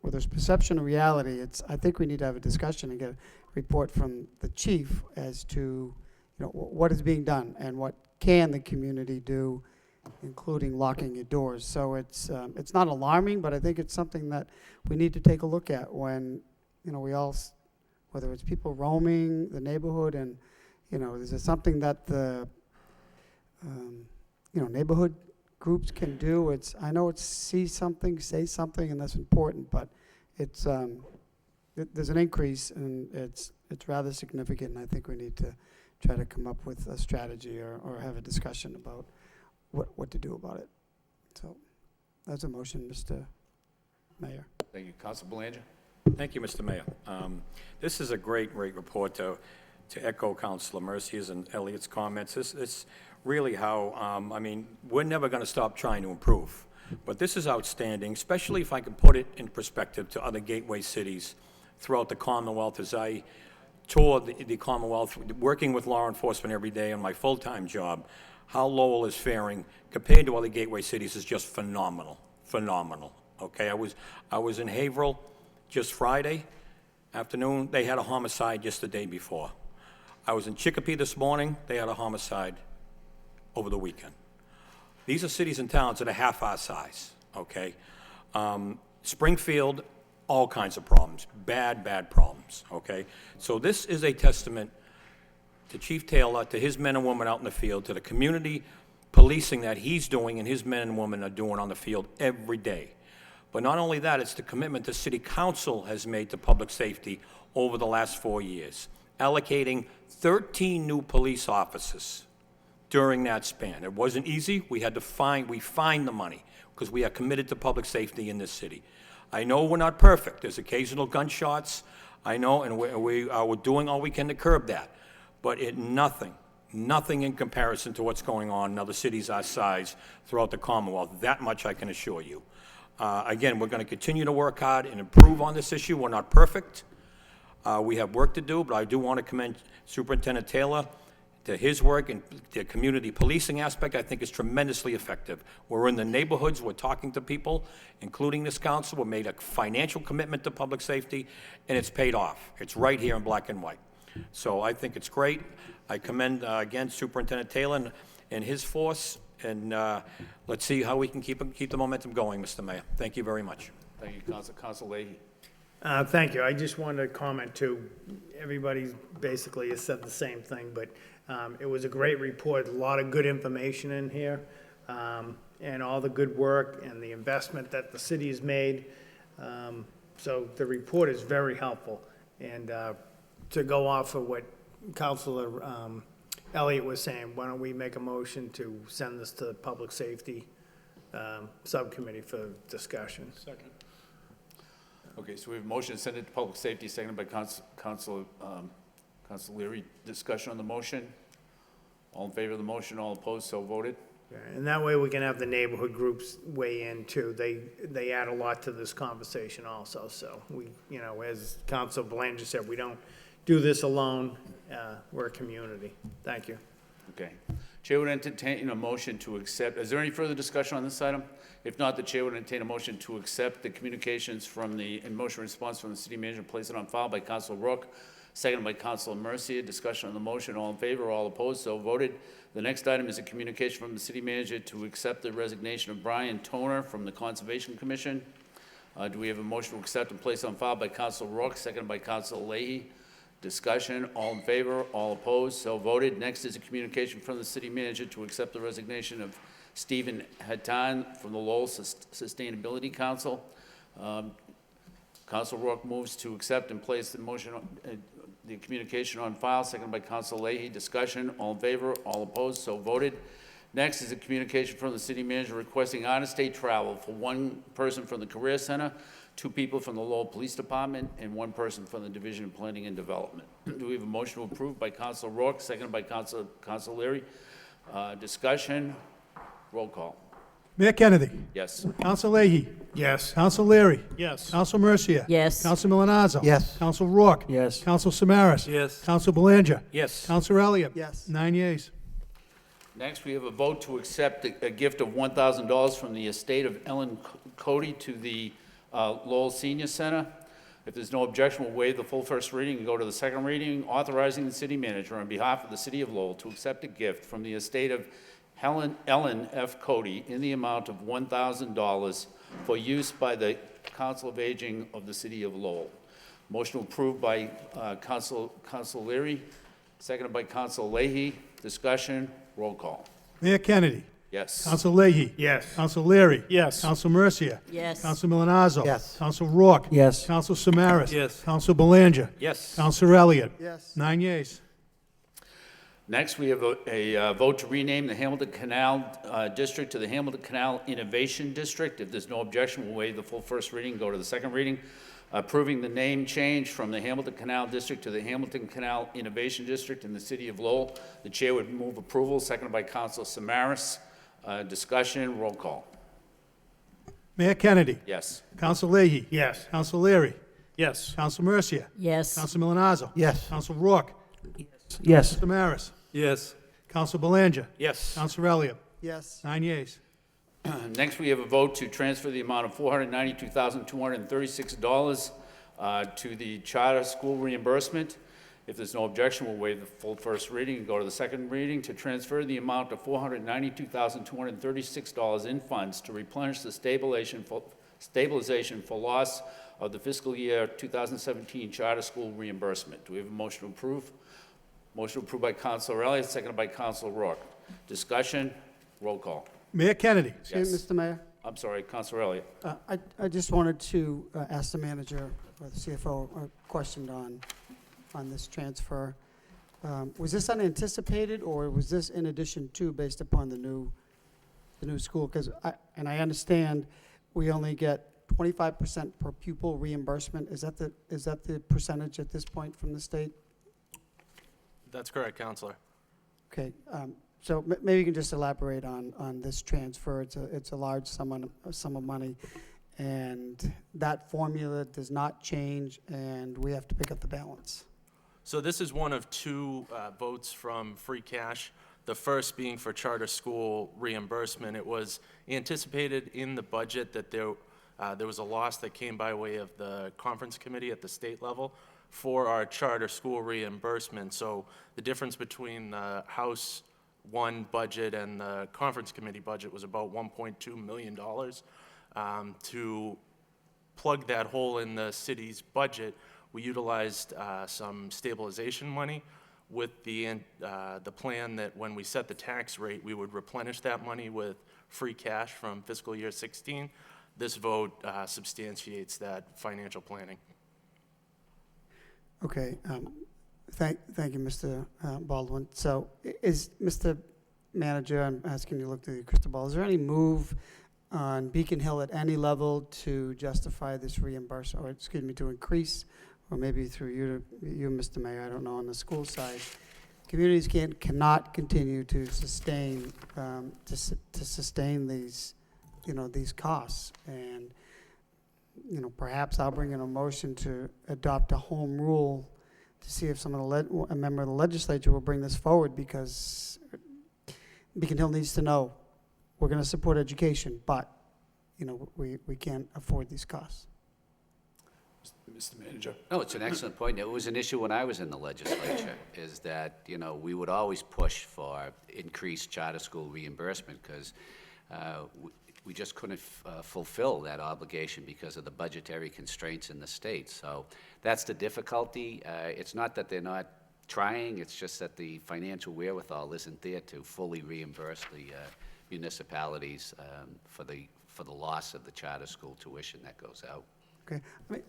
where there's perception and reality. I think we need to have a discussion and get a report from the chief as to what is being done and what can the community do, including locking your doors. So it's not alarming, but I think it's something that we need to take a look at when we all, whether it's people roaming the neighborhood, and is it something that the neighborhood groups can do? I know it's see something, say something, and that's important, but it's there's an increase, and it's rather significant, and I think we need to try to come up with a strategy or have a discussion about what to do about it. So that's a motion, Mr. Mayor. Thank you. Councilor Belanger. Thank you, Mr. Mayor. This is a great report to echo Councilor Mercier's and Elliott's comments. This really how, we're never going to stop trying to improve. But this is outstanding, especially if I can put it in perspective to other gateway cities throughout the Commonwealth. As I tour the Commonwealth, working with law enforcement every day on my full-time job, how Lowell is faring compared to other gateway cities is just phenomenal, phenomenal. Okay, I was in Haverhill just Friday afternoon. They had a homicide just the day before. I was in Chicopee this morning. They had a homicide over the weekend. These are cities and towns that are half our size, okay? Springfield, all kinds of problems, bad problems, okay? So this is a testament to Chief Taylor, to his men and women out in the field, to the community policing that he's doing and his men and women are doing on the field every day. But not only that, it's the commitment the City Council has made to public safety over the last 4 years, allocating 13 new police officers during that span. It wasn't easy. We find the money because we are committed to public safety in this city. I know we're not perfect. There's occasional gunshots. I know, and we're doing all we can to curb that. But nothing in comparison to what's going on in other cities our size throughout the Commonwealth. That much I can assure you. Again, we're going to continue to work hard and improve on this issue. We're not perfect. We have work to do, but I do want to commend Superintendent Taylor to his work, and the community policing aspect, I think, is tremendously effective. We're in the neighborhoods, we're talking to people, including this council. We made a financial commitment to public safety, and it's paid off. It's right here in black and white. So I think it's great. I commend, again, Superintendent Taylor and his force, and let's see how we can keep the momentum going, Mr. Mayor. Thank you very much. Thank you, Councilor Leahy. Thank you. I just wanted to comment too. Everybody basically has said the same thing, but it was a great report, a lot of good information in here, and all the good work and the investment that the city has made. So the report is very helpful. And to go off of what Councilor Elliott was saying, why don't we make a motion to send this to the Public Safety Subcommittee for discussion? Second. Okay, so we have a motion to send it to Public Safety, seconded by Councilor Leary. Discussion on the motion. All in favor of the motion, all opposed, so voted. Yeah, and that way we can have the neighborhood groups weigh in too. They add a lot to this conversation also. So we, as Councilor Belanger said, we don't do this alone. We're a community. Thank you. Okay. Chair would entertain a motion to accept. Is there any further discussion on this item? If not, the chair would entertain a motion to accept the communications from the, in motion response from the city manager, place it on file by Council Rourke, seconded by Council Mercia. Discussion on the motion. All in favor, all opposed, so voted. The next item is a communication from the city manager to accept the resignation of Brian Toner from the Conservation Commission. Do we have a motion to accept and place on file by Council Rourke, seconded by Council Leahy? Discussion, all in favor, all opposed, so voted. Next is a communication from the city manager to accept the resignation of Stephen Hattan from the Lowell Sustainability Council. Council Rourke moves to accept and place the motion, the communication on file, seconded by Council Leahy. Discussion, all in favor, all opposed, so voted. Next is a communication from the city manager requesting out-of-state travel for one person from the Career Center, 2 people from the Lowell Police Department, and 1 person from the Division of Planning and Development. Do we have a motion to approve by Council Rourke, seconded by Council Leary? Discussion, roll call. Mayor Kennedy. Yes. Council Leahy. Yes. Council Leary. Yes. Council Mercia. Yes. Council Milonazo. Yes. Council Rourke. Yes. Council Samaras. Yes. Council Belanger. Yes. Council Elliott. Yes. 9 yeas. Next, we have a vote to accept a gift of $1,000 from the estate of Ellen Cody to the Lowell Senior Center. If there's no objection, we'll waive the full first reading and go to the second reading, authorizing the city manager on behalf of the city of Lowell to accept a gift from the estate of Ellen F. Cody in the amount of $1,000 for use by the Council of Aging of the city of Lowell. Motion approved by Council Leary, seconded by Council Leahy. Discussion, roll call. Mayor Kennedy. Yes. Council Leahy. Yes. Council Leary. Yes. Council Mercia. Yes. Council Milonazo. Yes. Council Rourke. Yes. Council Samaras. Yes. Council Belanger. Yes. Council Elliott. Yes. 9 yeas. Next, we have a vote to rename the Hamilton Canal District to the Hamilton Canal Innovation District. If there's no objection, we'll waive the full first reading and go to the second reading. Approving the name change from the Hamilton Canal District to the Hamilton Canal Innovation District in the city of Lowell. The chair would move approval, seconded by Council Samaras. Discussion, roll call. Mayor Kennedy. Yes. Council Leahy. Yes. Council Leary. Yes. Council Mercia. Yes. Council Milonazo. Yes. Council Rourke. Yes. Samaras. Yes. Council Belanger. Yes. Council Elliott. Yes. 9 yeas. Next, we have a vote to transfer the amount of $492,236 to the charter school reimbursement. If there's no objection, we'll waive the full first reading and go to the second reading to transfer the amount of $492,236 in funds to replenish the stabilization for loss of the fiscal year 2017 charter school reimbursement. Do we have a motion to approve? Motion approved by Councilor Elliott, seconded by Councilor Rourke. Discussion, roll call. Mayor Kennedy. Yes. Mr. Mayor, I'm sorry, Councilor Elliott. I just wanted to ask the manager or the CFO a question on this transfer. Was this unanticipated, or was this in addition to, based upon the new school? Because I understand we only get 25% per pupil reimbursement. Is that the percentage at this point from the state? That's correct, Counselor. Okay, so maybe you can just elaborate on this transfer. It's a large sum of money, and that formula does not change, and we have to pick up the balance. So this is one of 2 votes from free cash, the first being for charter school reimbursement. It was anticipated in the budget that there was a loss that came by way of the conference committee at the state level for our charter school reimbursement. So the difference between the House 1 budget and the conference committee budget was about $1.2 million. To plug that hole in the city's budget, we utilized some stabilization money with the plan that when we set the tax rate, we would replenish that money with free cash from fiscal year 16. This vote substantiates that financial planning. Okay, thank you, Mr. Baldwin. So is, Mr. Manager, I'm asking you to look through your crystal ball, is there any move on Beacon Hill at any level to justify this reimbursement, or excuse me, to increase, or maybe through you, Mr. Mayor, I don't know, on the school side? Communities cannot continue to sustain these, these costs, and perhaps I'll bring in a motion to adopt a home rule to see if a member of the legislature will bring this forward, because Beacon Hill needs to know, we're going to support education, but, you know, we can't afford these costs. Mr. Manager. No, it's an excellent point. It was an issue when I was in the legislature, is that, you know, we would always push for increased charter school reimbursement because we just couldn't fulfill that obligation because of the budgetary constraints in the state. So that's the difficulty. It's not that they're not trying, it's just that the financial wherewithal isn't there to fully reimburse the municipalities for the loss of the charter school tuition that goes out. Okay, I mean,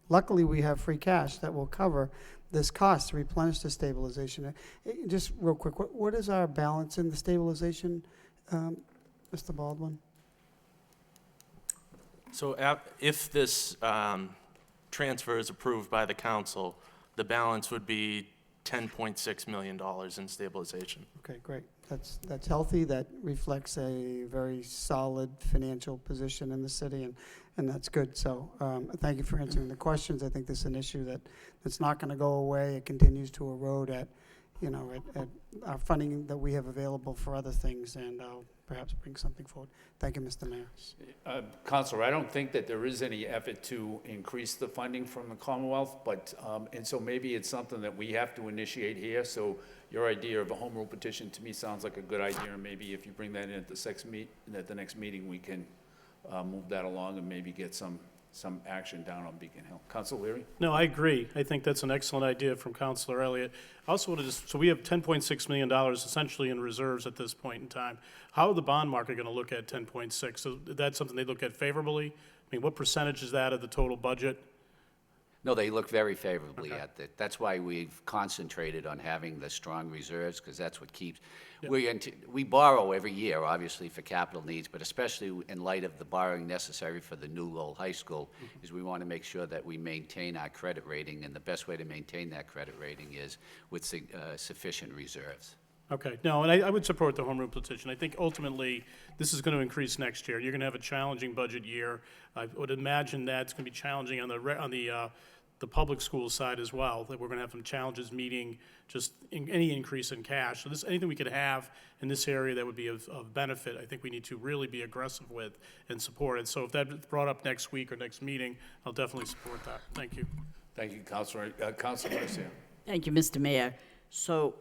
luckily we have free cash that will cover this cost to replenish the stabilization. Just real quick, what is our balance in the stabilization, Mr. Baldwin? So if this transfer is approved by the council, the balance would be $10.6 million in stabilization. Okay, great. That's healthy. That reflects a very solid financial position in the city, and that's good. So thank you for answering the questions. I think this is an issue that's not going to go away. It continues to erode at our funding that we have available for other things, and I'll perhaps bring something forward. Thank you, Mr. Mayor. Counselor, I don't think that there is any effort to increase the funding from the Commonwealth, but, and so maybe it's something that we have to initiate here. So your idea of a home rule petition to me sounds like a good idea, and maybe if you bring that in at the next meeting, we can move that along and maybe get some action down on Beacon Hill. Councilor Leary? No, I agree. I think that's an excellent idea from Councilor Elliott. I also wanted to, so we have $10.6 million essentially in reserves at this point in time. How are the bond market going to look at 10.6? So that's something they look at favorably? I mean, what percentage is that of the total budget? No, they look very favorably at it. That's why we've concentrated on having the strong reserves, because that's what keeps, we borrow every year, obviously, for capital needs, but especially in light of the borrowing necessary for the new Lowell High School, is we want to make sure that we maintain our credit rating, and the best way to maintain that credit rating is with sufficient reserves. Okay, no, and I would support the home rule petition. I think ultimately, this is going to increase next year. You're going to have a challenging budget year. I would imagine that's going to be challenging on the public school side as well, that we're going to have some challenges meeting just any increase in cash. So anything we could have in this area that would be of benefit, I think we need to really be aggressive with and support it. So if that's brought up next week or next meeting, I'll definitely support that. Thank you. Thank you, Councilor. Councilor Garcia. Thank you, Mr. Mayor. So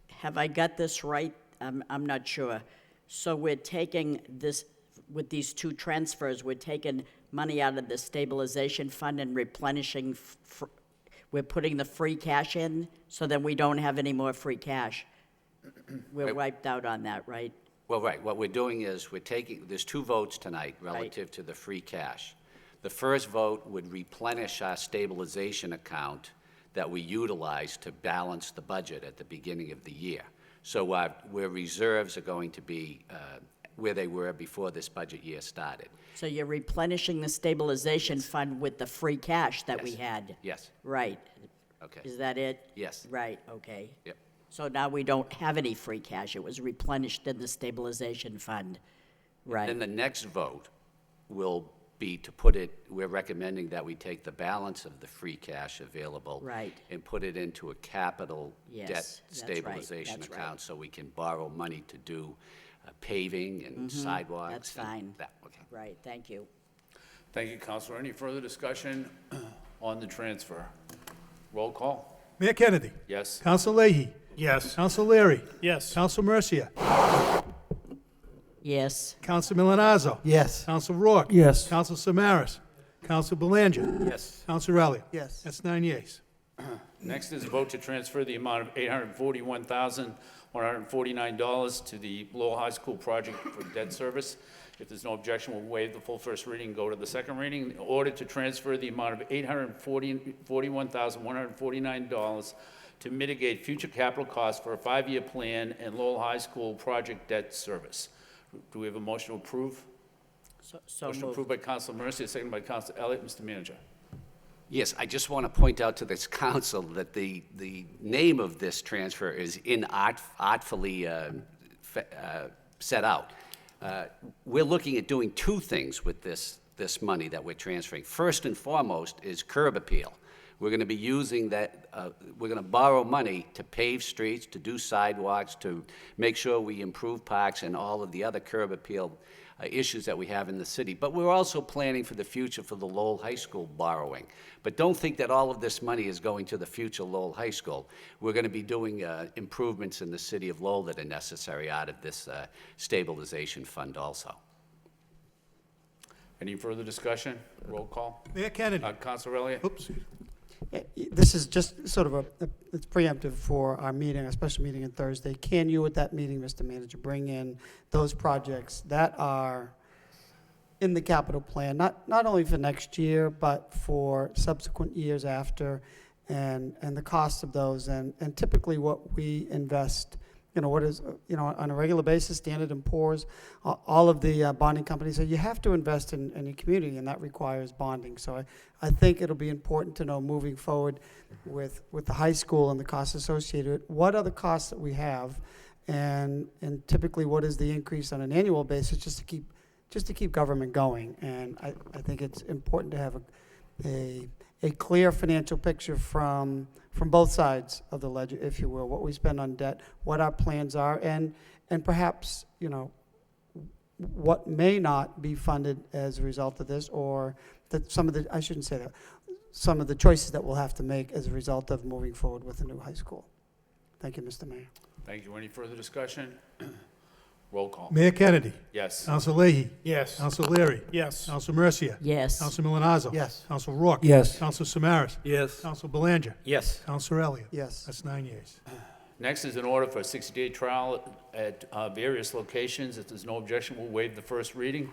have I got this right? I'm not sure. So we're taking this, with these two transfers, we're taking money out of the stabilization fund and replenishing, we're putting the free cash in, so then we don't have any more free cash. We're wiped out on that, right? Well, right. What we're doing is there's two votes tonight relative to the free cash. The first vote would replenish our stabilization account that we utilize to balance the budget at the beginning of the year. So where reserves are going to be where they were before this budget year started. So you're replenishing the stabilization fund with the free cash that we had? Yes. Right. Okay. Is that it? Yes. Right, okay. Yep. So now we don't have any free cash. It was replenished in the stabilization fund. Right. Then the next vote will be to we're recommending that we take the balance of the free cash available and put it into a capital debt stabilization account so we can borrow money to do paving and sidewalks. That's fine. Okay. Right, thank you. Thank you, Councilor. Any further discussion on the transfer? Roll call. Mayor Kennedy. Yes. Council Leahy. Yes. Council Leary. Yes. Council Mercia. Yes. Council Milonazo. Yes. Council Rourke. Yes. Council Samaras. Council Belanger. Yes. Council Elliott. Yes. That's 9 yeas. Next is a vote to transfer the amount of $841,149 to the Lowell High School project for debt service. If there's no objection, we'll waive the full first reading and go to the second reading. In order to transfer the amount of $841,149 to mitigate future capital costs for a 5-year plan and Lowell High School project debt service. Do we have a motion to approve? So Motion moved. approved by Councilor Mercia, seconded by Councilor Elliott. Mr. Manager. Yes, I just want to point out to this council that the name of this transfer is artfully set out. We're looking at doing two things with this money that we're transferring. First and foremost is curb appeal. We're going to be using that, we're going to borrow money to pave streets, to do sidewalks, to make sure we improve parks and all of the other curb appeal issues that we have in the city. But we're also planning for the future for the Lowell High School borrowing. But don't think that all of this money is going to the future Lowell High School. We're going to be doing improvements in the city of Lowell that are necessary out of this stabilization fund also. Any further discussion? Roll call. Mayor Kennedy. Councilor Elliott? Oops. This is just sort of it's preemptive for our meeting, our special meeting on Thursday. Can you, at that meeting, Mr. Manager, bring in those projects that are in the capital plan, not only for next year, but for subsequent years after, and the cost of those, and typically what we invest, what is, on a regular basis, Standard & Poor's, all of the bonding companies, so you have to invest in your community, and that requires bonding. So I think it'll be important to know moving forward with the high school and the costs associated with it, what are the costs that we have, and typically what is the increase on an annual basis just to keep government going. And I think it's important to have a clear financial picture from both sides of the ledger, if you will, what we spend on debt, what our plans are, and perhaps, what may not be funded as a result of this, or that some of the choices that we'll have to make as a result of moving forward with the new high school. Thank you, Mr. Mayor. Thank you. Any further discussion? Roll call. Mayor Kennedy. Yes. Council Leahy. Yes. Council Leary. Yes. Council Mercia. Yes. Council Milonazo. Yes. Council Rourke. Yes. Council Samaras. Yes. Council Belanger. Yes. Council Elliott. Yes. That's 9 yeas. Next is an order for a 60-day trial at various locations. If there's no objection, we'll waive the first reading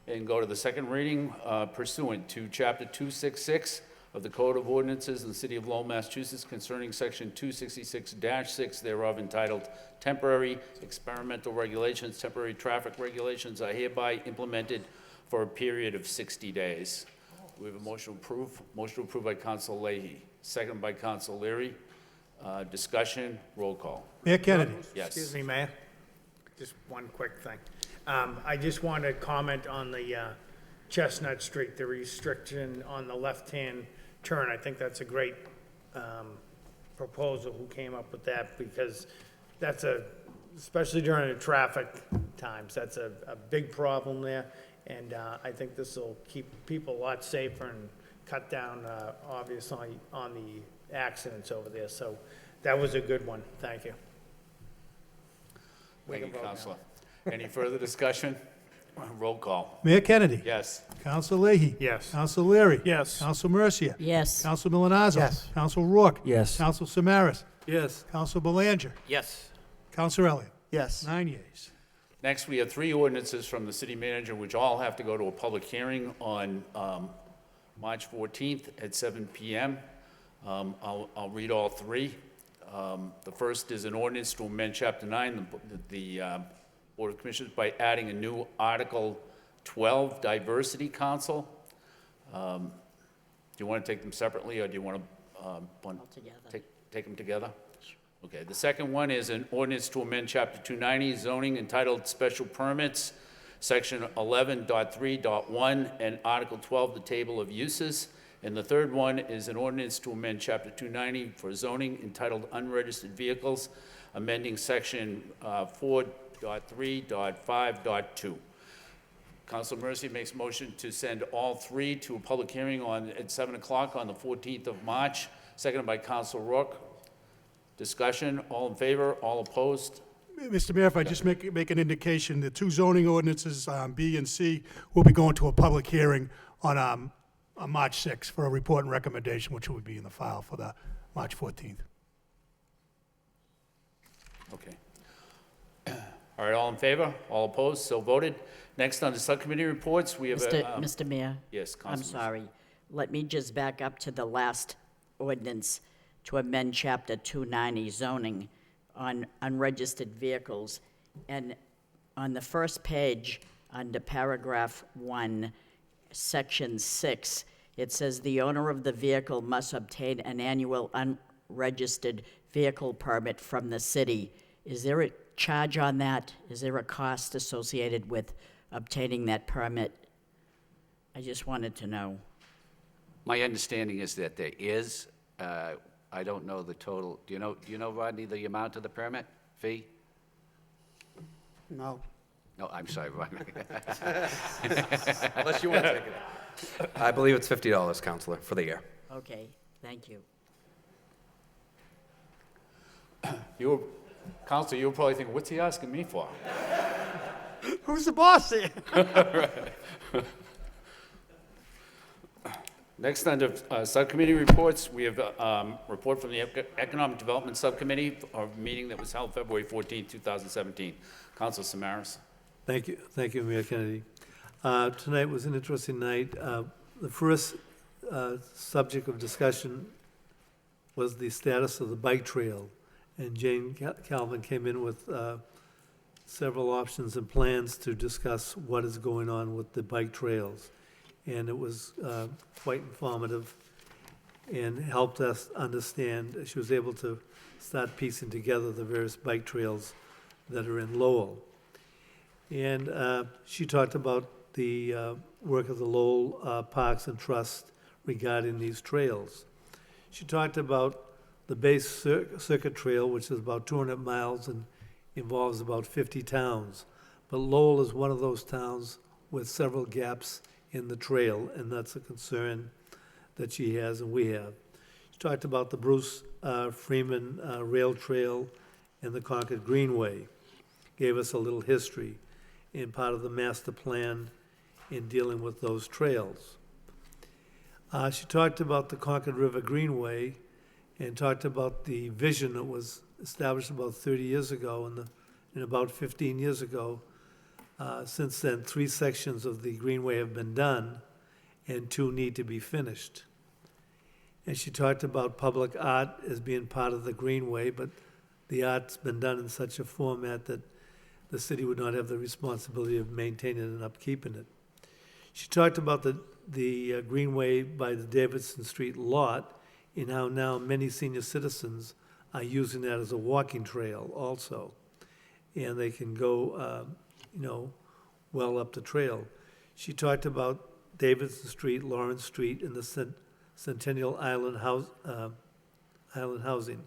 and go to the second reading pursuant to Chapter 266 of the Code of Ordinances in the City of Lowell, Massachusetts concerning Section 266-6 thereof entitled Temporary Experimental Regulations. Temporary traffic regulations are hereby implemented for a period of 60 days. We have a motion to approve. Motion approved by Council Leahy, second by Council Leary. Discussion, roll call. Mayor Kennedy. Yes. Excuse me, Mayor. Just one quick thing. I just want to comment on the Chestnut Street, the restriction on the left-hand turn. I think that's a great proposal who came up with that, because that's especially during the traffic times, that's a big problem there. And I think this will keep people a lot safer and cut down, obviously, on the accidents over there. So that was a good one. Thank you. Thank you, Councilor. Any further discussion? Roll call. Mayor Kennedy. Yes. Council Leahy. Yes. Council Leary. Yes. Council Mercia. Yes. Council Milonazo. Yes. Council Rourke. Yes. Council Samaras. Yes. Council Belanger. Yes. Council Elliott. Yes. 9 yeas. Next, we have 3 ordinances from the city manager, which all have to go to a public hearing on March 14th at 7 p.m. I'll read all 3. The first is an ordinance to amend Chapter 9, the Board of Commissioners, by adding a new Article 12, Diversity Council. Do you want to take them separately, or do you want to take them together? Okay. The second one is an ordinance to amend Chapter 290, zoning, entitled Special Permits, Section 11.3.1, and Article 12, the Table of Uses. And the third one is an ordinance to amend Chapter 290 for zoning, entitled Unregistered Vehicles, amending Section 4.3.5.2. Council Mercy makes motion to send all 3 to a public hearing at 7 o'clock on the 14th of March, seconded by Council Rourke. Discussion, all in favor, all opposed? Mr. Mayor, if I just make an indication, the 2 zoning ordinances, B and C, will be going to a public hearing on March 6th for a report and recommendation, which will be in the file for the March 14th. Okay. All right, all in favor, all opposed, so voted. Next on the subcommittee reports, we have Mr. Mayor? Yes, I'm Councilman. sorry. Let me just back up to the last ordinance to amend Chapter 290 zoning on unregistered vehicles. And on the first page, under paragraph 1, section 6, it says the owner of the vehicle must obtain an annual unregistered vehicle permit from the city. Is there a charge on that? Is there a cost associated with obtaining that permit? I just wanted to know. My understanding is that there is I don't know the total. Do you know, Rodney, the amount of the permit fee? No. No, I'm sorry, Rodney. Unless you want to take it. I believe it's $50, Counselor, for the year. Okay, thank you. Counselor, you'll probably think, what's he asking me for? Who's the boss here? Next, under subcommittee reports, we have a report from the Economic Development Subcommittee, a meeting that was held February 14, 2017. Councilor Samaras. Thank you, Mayor Kennedy. Tonight was an interesting night. The first subject of discussion was the status of the bike trail, and Jane Calvin came in with several options and plans to discuss what is going on with the bike trails. And it was quite informative and helped us understand. She was able to start piecing together the various bike trails that are in Lowell. And she talked about the work of the Lowell Parks and Trust regarding these trails. She talked about the base circuit trail, which is about 200 miles and involves about 50 towns. But Lowell is one of those towns with several gaps in the trail, and that's a concern that she has and we have. She talked about the Bruce Freeman Rail Trail and the Concord Greenway. Gave us a little history and part of the master plan in dealing with those trails. She talked about the Concord River Greenway and talked about the vision that was established about 30 years ago and about 15 years ago. Since then, 3 sections of the Greenway have been done, and 2 need to be finished. And she talked about public art as being part of the Greenway, but the art's been done in such a format that the city would not have the responsibility of maintaining and upkeeping it. She talked about the Greenway by the Davidson Street lot, and how now many senior citizens are using that as a walking trail also. And they can go well up the trail. She talked about Davidson Street, Lawrence Street, and the Centennial Island housing.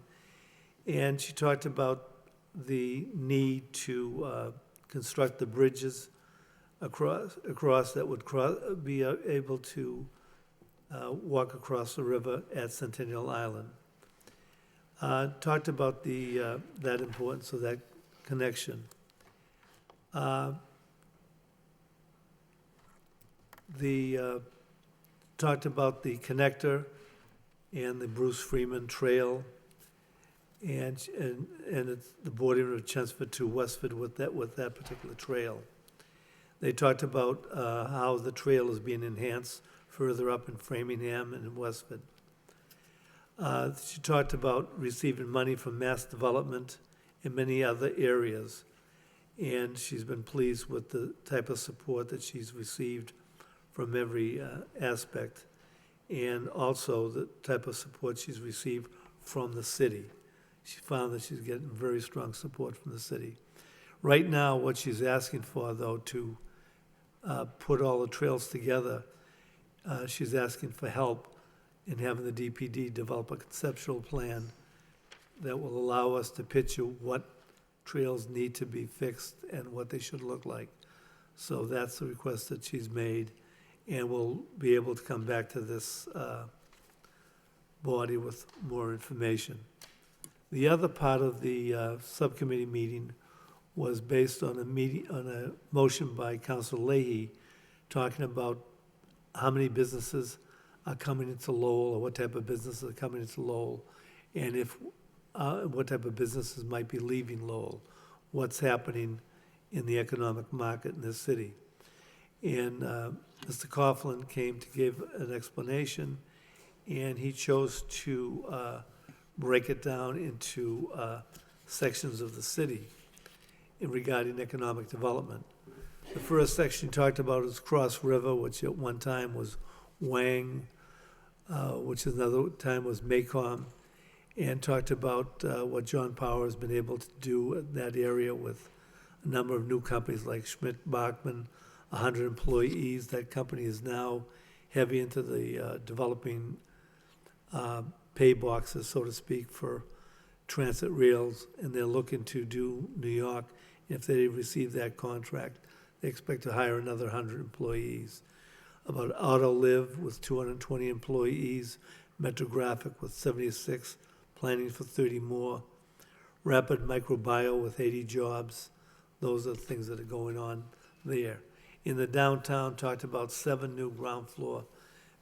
And she talked about the need to construct the bridges across that would be able to walk across the river at Centennial Island. Talked about that importance of that connection. Talked about the connector and the Bruce Freeman Trail, and it's the bordering of Chelmsford to Westford with that particular trail. They talked about how the trail is being enhanced further up in Framingham and in Westford. She talked about receiving money from mass development in many other areas, and she's been pleased with the type of support that she's received from every aspect, and also the type of support she's received from the city. She found that she's getting very strong support from the city. Right now, what she's asking for, though, to put all the trails together, she's asking for help in having the DPD develop a conceptual plan that will allow us to picture what trails need to be fixed and what they should look like. So that's the request that she's made, and we'll be able to come back to this body with more information. The other part of the subcommittee meeting was based on a motion by Councilor Leahy talking about how many businesses are coming into Lowell, or what type of businesses are coming into Lowell, and what type of businesses might be leaving Lowell, what's happening in the economic market in this city. And Mr. Coughlin came to give an explanation, and he chose to break it down into sections of the city regarding economic development. The first section he talked about is Cross River, which at one time was Wang, which another time was Maycom, and talked about what John Power has been able to do in that area with a number of new companies like Schmidt-Bachmann, 100 employees. That company is now heavy into the developing pay boxes, so to speak, for transit rails, and they're looking to do New York. If they receive that contract, they expect to hire another 100 employees. About Autoliv with 220 employees, Metrographic with 76, planning for 30 more. Rapid Microbio with 80 jobs. Those are the things that are going on there. In the downtown, talked about 7 new ground floor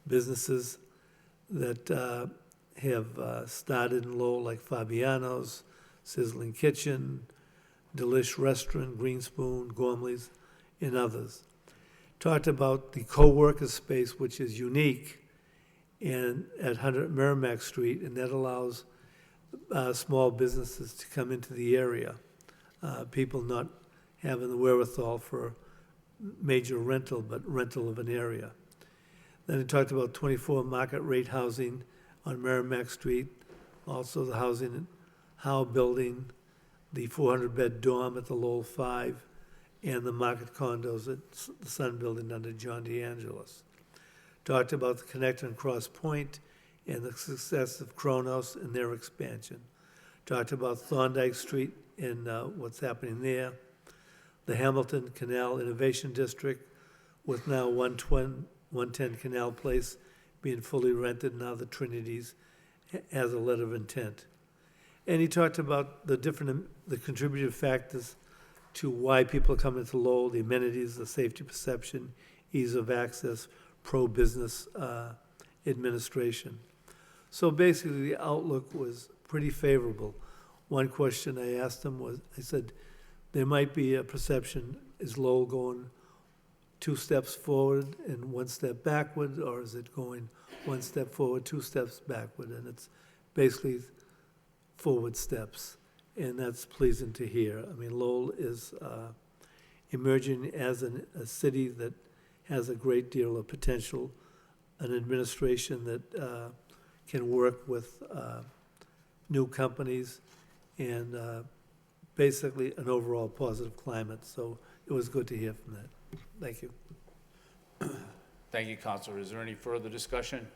businesses that have started in Lowell, like Fabiano's, Sizzling Kitchen, Delish Restaurant, Green Spoon, Gormley's, and others. Talked about the co-worker space, which is unique, and at 100 Merrimack Street, and that allows small businesses to come into the area. People not having the wherewithal for major rental, but rental of an area. Then he talked about 24 market rate housing on Merrimack Street, also the housing at Howe Building, the 400-bed dorm at the Lowell 5, and the market condos at the Sun Building under John DeAngelis. Talked about the Connector and Cross Point and the success of Kronos and their expansion. Talked about Thorndike Street and what's happening there. The Hamilton Canal Innovation District with now 110 Canal Place being fully rented, now the Trinities has a letter of intent. And he talked about the contributive factors to why people are coming to Lowell, the amenities, the safety perception, ease of access, pro-business administration. So basically, the outlook was pretty favorable. One question I asked him was, I said, there might be a perception, is Lowell going 2 steps forward and 1 step backward, or is it going 1 step forward, 2 steps backward? And it's basically forward steps, and that's pleasing to hear. I mean, Lowell is emerging as a city that has a great deal of potential, an administration that can work with new companies, and basically an overall positive climate. So it was good to hear from that. Thank you. Thank you, Counselor. Is there any further discussion?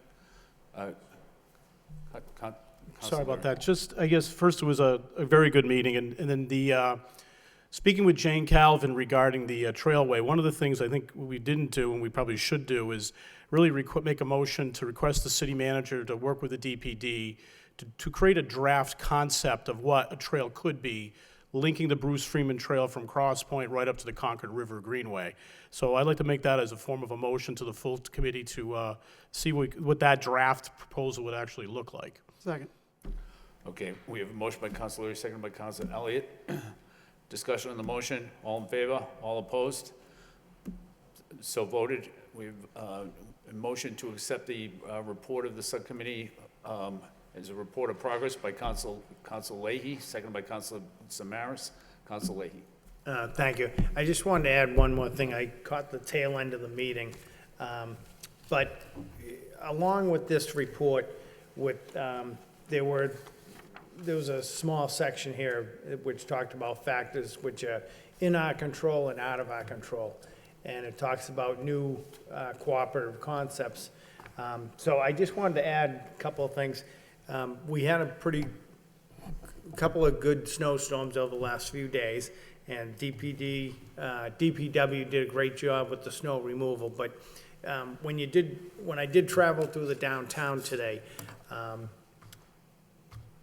Sorry about that. Just, I guess, first it was a very good meeting, and then the, speaking with Jane Calvin regarding the trailway, one of the things I think we didn't do and we probably should do is really make a motion to request the city manager to work with the DPD to create a draft concept of what a trail could be, linking the Bruce Freeman Trail from Cross Point right up to the Concord River Greenway. So I'd like to make that as a form of a motion to the full committee to see what that draft proposal would actually look like. Second. Okay, we have a motion by Councilor Leary, seconded by Councilor Elliott. Discussion on the motion. All in favor? All opposed? So voted. We have a motion to accept the report of the subcommittee as a report of progress by Council Leahy, seconded by Councilor Samaras. Council Leahy. Thank you. I just wanted to add one more thing. I caught the tail end of the meeting. But along with this report, there was a small section here which talked about factors which are in our control and out of our control. And it talks about new cooperative concepts. So I just wanted to add a couple of things. We had a couple of good snowstorms over the last few days, and DPW did a great job with the snow removal. But when I did travel through the downtown today,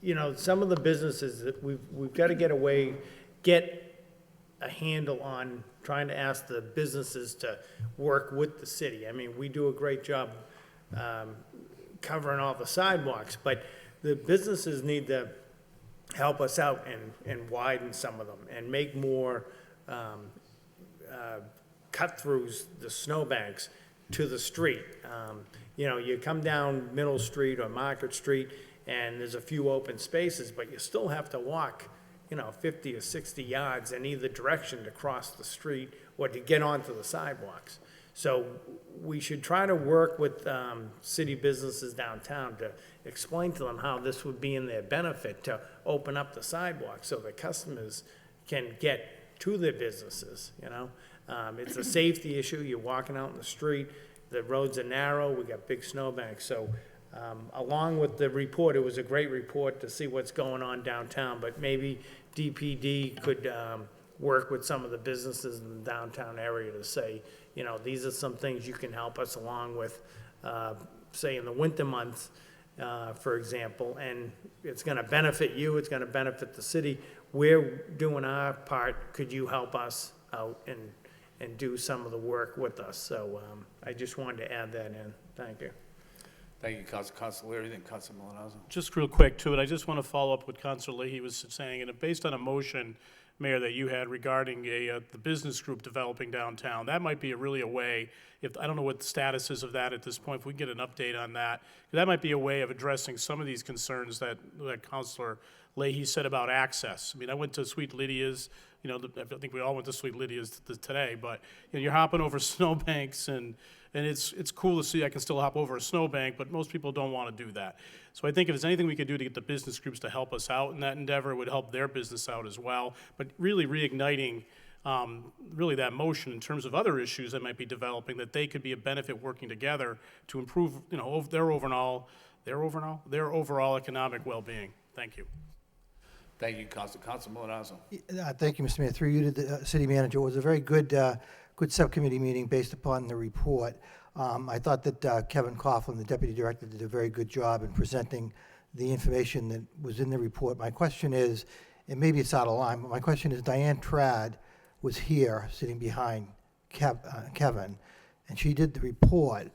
you know, some of the businesses that we've got to get a handle on trying to ask the businesses to work with the city. I mean, we do a great job covering all the sidewalks, but the businesses need to help us out and widen some of them and make more cut-throughs, the snowbanks, to the street. You know, you come down Middle Street or Market Street, and there's a few open spaces, but you still have to walk, you know, 50 or 60 yards in either direction to cross the street or to get onto the sidewalks. So we should try to work with city businesses downtown to explain to them how this would be in their benefit to open up the sidewalks so the customers can get to their businesses, you know. It's a safety issue. You're walking out in the street. The roads are narrow. We got big snowbanks. So Along with the report, it was a great report to see what's going on downtown, but maybe DPD could work with some of the businesses in the downtown area to say, you know, these are some things you can help us along with, say in the winter months, for example, and it's gonna benefit you, it's gonna benefit the city. We're doing our part, could you help us out and do some of the work with us? So I just wanted to add that in. Thank you. Thank you, Council Leary, then Council Milonazo. Just real quick too, and I just want to follow up what Councilor Leahy was saying, and based on a motion, Mayor, that you had regarding the business group developing downtown, that might be really a way, if, I don't know what the status is of that at this point, if we can get an update on that, that might be a way of addressing some of these concerns that Councilor Leahy said about access. I mean, I went to Sweet Lydia's, you know, I think we all went to Sweet Lydia's today, but you know, you're hopping over snowbanks and it's cool to see I can still hop over a snowbank, but most people don't want to do that. So I think if there's anything we could do to get the business groups to help us out in that endeavor, it would help their business out as well. But really reigniting really that motion in terms of other issues that might be developing, that they could be a benefit working together to improve, you know, their overall economic well-being. Thank you. Thank you, Council Milonazo. Thank you, Mr. Mayor. Through you to the city manager. It was a very good, good subcommittee meeting based upon the report. I thought that Kevin Coughlin, the deputy director, did a very good job in presenting the information that was in the report. My question is, and maybe it's out of line, but my question is, Diane Trad was here sitting behind Kevin, and she did the report,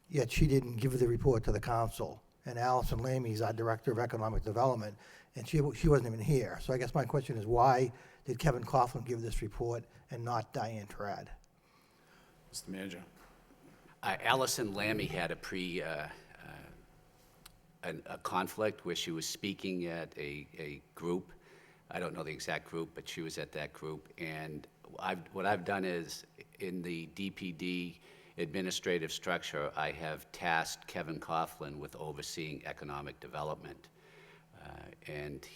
yet she didn't give the report to the council. And Allison Lamy is our director of economic development, and she wasn't even here. So I guess my question is, why did Kevin Coughlin give this report and not Diane Trad? Mr. Manager. Allison Lammy had a conflict where she was speaking at a group. I don't know the exact group, but she was at that group. And what I've done is, in the DPD administrative structure, I have tasked Kevin Coughlin with overseeing economic development. And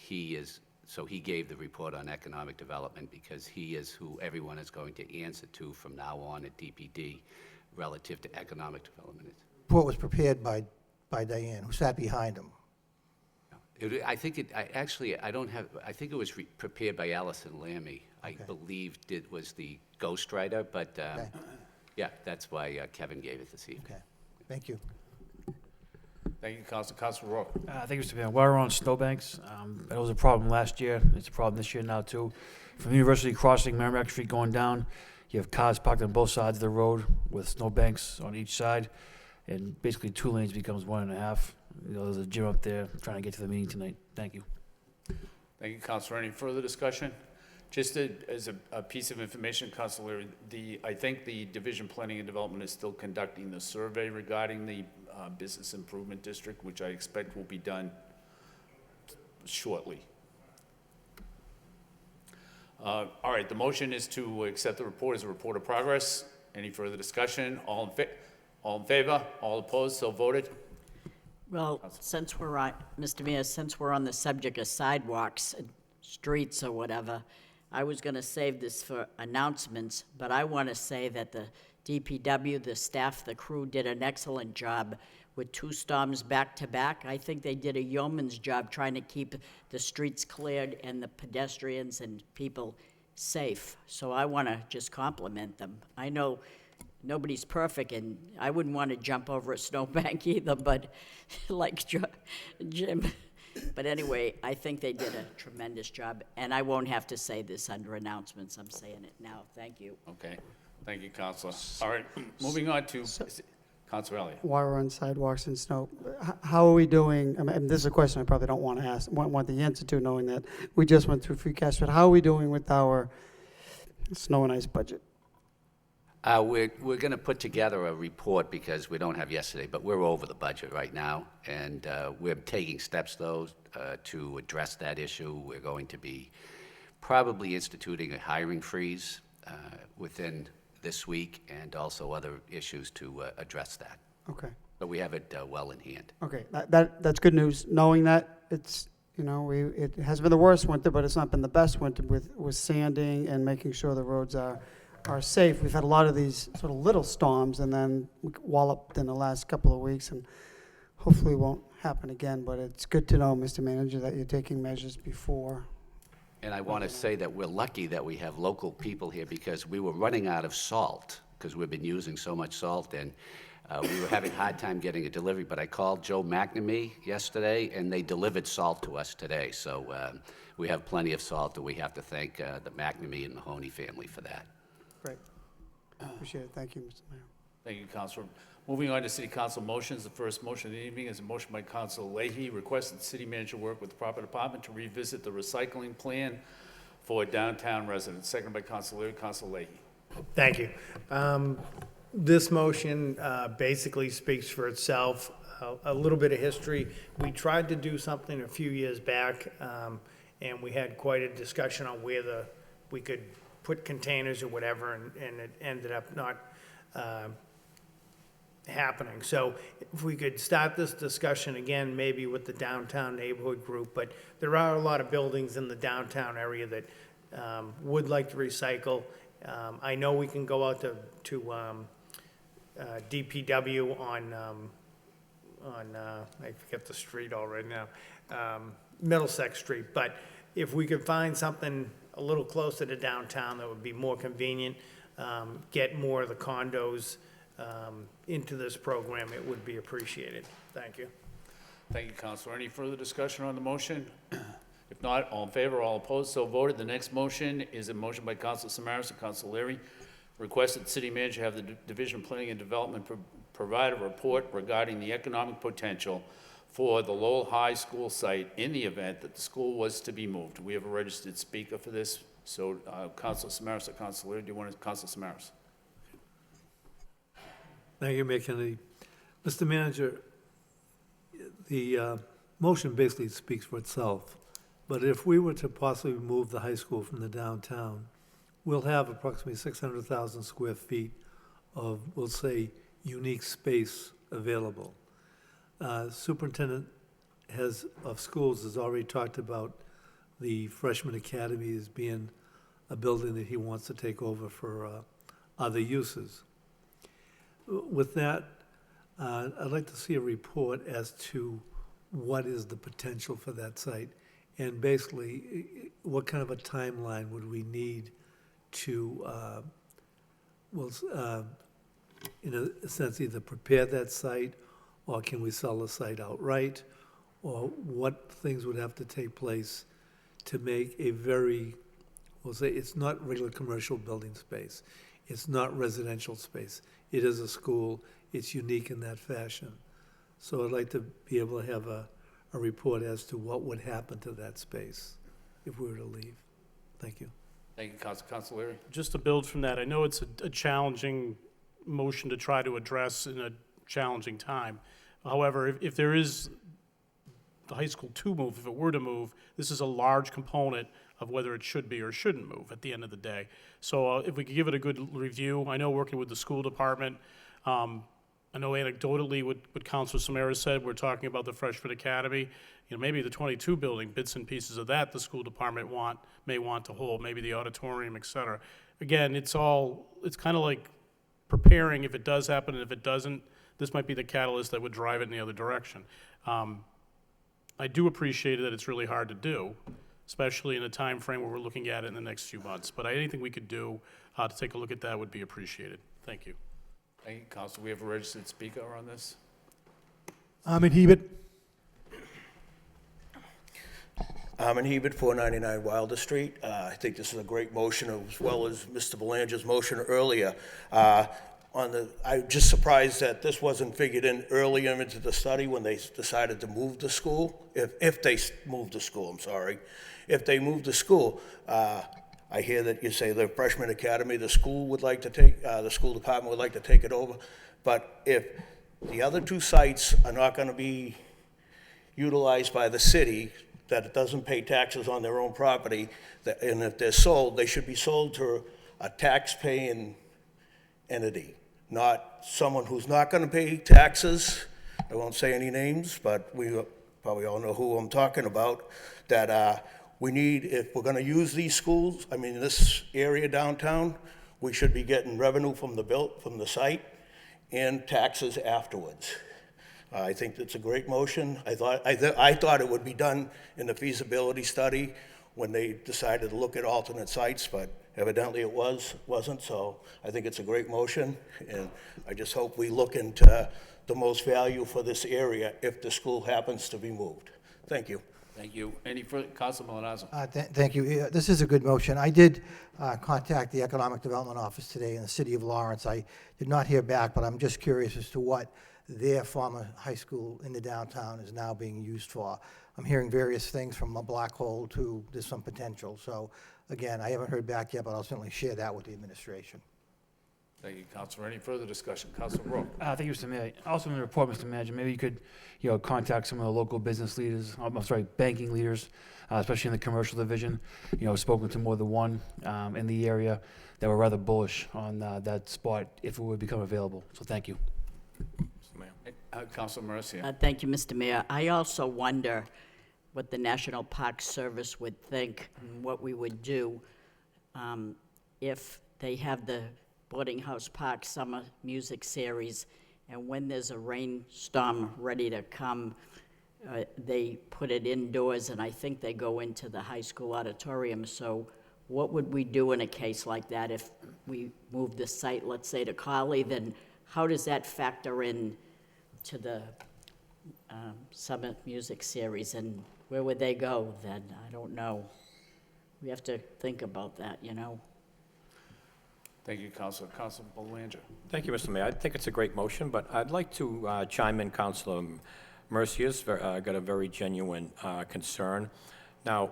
so he gave the report on economic development because he is who everyone is going to answer to from now on at DPD relative to economic development. The report was prepared by Diane, who sat behind him. I think it was prepared by Allison Lammy. Okay. I believe it was the ghostwriter, but okay. Yeah, that's why Kevin gave it this evening. Okay, thank you. Thank you, Council Rowe. Thank you, Mr. Mayor. While we're on snowbanks, that was a problem last year. It's a problem this year now, too. From University Crossing, Merrimack Street going down, you have cars parked on both sides of the road with snowbanks on each side, and basically 2 lanes becomes 1.5. You know, there's a gym up there trying to get to the meeting tonight. Thank you. Thank you, Councilor. Any further discussion? Just as a piece of information, Councilor, I think the Division Planning and Development is still conducting the survey regarding the Business Improvement District, which I expect will be done shortly. All right, the motion is to accept the report as a report of progress. Any further discussion? All in favor? All opposed? So voted. Well, since we're on, Mr. Mayor, since we're on the subject of sidewalks, and streets or whatever, I was going to save this for announcements, but I want to say that the DPW, the staff, the crew did an excellent job with 2 storms back to back. I think they did a yeoman's job trying to keep the streets cleared and the pedestrians and people safe. So I want to just compliment them. I know nobody's perfect, and I wouldn't want to jump over a snowbank either, but like Jim. But anyway, I think they did a tremendous job, and I won't have to say this under announcements. I'm saying it now. Thank you. Okay. Thank you, Councilor. All right, moving on to Councilor Elliott. While we're on sidewalks and snow, how are we doing? I mean, this is a question I probably don't want to ask, want the answer to, knowing that we just went through free cash, but how are we doing with our snow and ice budget? We're going to put together a report because we don't have yesterday, but we're over the budget right now, and we're taking steps, though, to address that issue. We're going to be probably instituting a hiring freeze within this week, and also other issues to address that. Okay. But we have it well in hand. Okay, that's good news, knowing that it's, you know, it has been the worst winter, but it's not been the best winter with sanding and making sure the roads are safe. We've had a lot of these sort of little storms and then walloped in the last couple of weeks, and hopefully won't happen again, but it's good to know, Mr. Manager, that you're taking measures before. And I want to say that we're lucky that we have local people here because we were running out of salt because we've been using so much salt, and we were having a hard time getting a delivery, but I called Joe McNamee yesterday, and they delivered salt to us today. So we have plenty of salt, and we have to thank the McNamee and Mahoney family for that. Great. Appreciate it. Thank you, Mr. Mayor. Thank you, Councilor. Moving on to City Council motions. The first motion of the evening is a motion by Councilor Leahy, requesting the city manager work with the proper department to revisit the recycling plan for downtown residents. Second by Councilor Leahy. Councilor Leahy. Thank you. This motion basically speaks for itself. A little bit of history. We tried to do something a few years back, and we had quite a discussion on where we could put containers or whatever, and it ended up not happening. So if we could start this discussion again, maybe with the downtown neighborhood group, but there are a lot of buildings in the downtown area that would like to recycle. I know we can go out to DPW on I forget the street already now, Middlesex Street, but if we could find something a little closer to downtown that would be more convenient, get more of the condos into this program, it would be appreciated. Thank you. Thank you, Councilor. Any further discussion on the motion? If not, all in favor, all opposed, so voted. The next motion is a motion by Councilor Samaras and Councilor Leary. Request that the city manager have the Division of Planning and Development provide a report regarding the economic potential for the Lowell High School site in the event that the school was to be moved. We have a registered speaker for this. So Councilor Samaras or Councilor Leary, do you want to, Councilor Samaras? Thank you, Mayor Kennedy. Mr. Manager, the motion basically speaks for itself, but if we were to possibly move the high school from the downtown, we'll have approximately 600,000 square feet of, we'll say, unique space available. Superintendent of schools has already talked about the freshman academy as being a building that he wants to take over for other uses. With that, I'd like to see a report as to what is the potential for that site, and basically, what kind of a timeline would we need to, in a sense, either prepare that site, or can we sell the site outright, or what things would have to take place to make a very, we'll say, it's not regular commercial building space. It's not residential space. It is a school. It's unique in that fashion. So I'd like to be able to have a report as to what would happen to that space if we were to leave. Thank you. Thank you, Councilor Leary. Just to build from that, I know it's a challenging motion to try to address in a challenging time. However, if there is the high school to move, if it were to move, this is a large component of whether it should be or shouldn't move at the end of the day. So if we could give it a good review, I know working with the school department, I know anecdotally what Councilor Samaras said, we're talking about the freshman academy. You know, maybe the 22 building, bits and pieces of that the school department may want to hold, maybe the auditorium, et cetera. Again, it's kind of like preparing if it does happen, and if it doesn't, this might be the catalyst that would drive it in the other direction. I do appreciate that it's really hard to do, especially in a time frame where we're looking at it in the next few months. But anything we could do to take a look at that would be appreciated. Thank you. Thank you, Councilor. We have a registered speaker on this. Armin Hebert. Armin Hebert, 499 Wilder Street. I think this is a great motion, as well as Mr. Belanger's motion earlier. I'm just surprised that this wasn't figured in earlier into the study when they decided to move the school. If they moved the school, I'm sorry. If they moved the school, I hear that you say the freshman academy, the school would like to take, the school department would like to take it over. But if the other two sites are not going to be utilized by the city, that it doesn't pay taxes on their own property, and if they're sold, they should be sold to a tax-paying entity, not someone who's not going to pay taxes. I won't say any names, but we probably all know who I'm talking about, that we need, if we're going to use these schools, I mean, this area downtown, we should be getting revenue from the site and taxes afterwards. I think it's a great motion. I thought it would be done in the feasibility study when they decided to look at alternate sites, but evidently it wasn't, so I think it's a great motion, and I just hope we look into the most value for this area if the school happens to be moved. Thank you. Thank you. Any further, Council Milonazo? Thank you. Yeah, this is a good motion. I did contact the Economic Development Office today in the city of Lawrence. I did not hear back, but I'm just curious as to what their former high school in the downtown is now being used for. I'm hearing various things from a black hole to there's some potential. So again, I haven't heard back yet, but I'll certainly share that with the administration. Thank you, Councilor. Any further discussion? Councilor Rowe? Thank you, Mr. Mayor. Also in the report, Mr. Manager, maybe you could, contact some of the local business leaders, banking leaders, especially in the commercial division. Spoken to more than one in the area that were rather bullish on that spot if it would become available. So thank you. Mr. Mayor. Councilor Mercia. Thank you, Mr. Mayor. I also wonder what the National Park Service would think and what we would do if they have the Boarding House Park Summer Music Series, and when there's a rainstorm ready to come, they put it indoors, and I think they go into the high school auditorium. So what would we do in a case like that if we move the site, let's say, to Collie? Then how does that factor in to the Summer Music Series, and where would they go then? I don't know. We have to think about that, Thank you, Councilor. Councilor Belanger. Thank you, Mr. Mayor. I think it's a great motion, but I'd like to chime in. Councilor Mercia's got a very genuine concern. Now,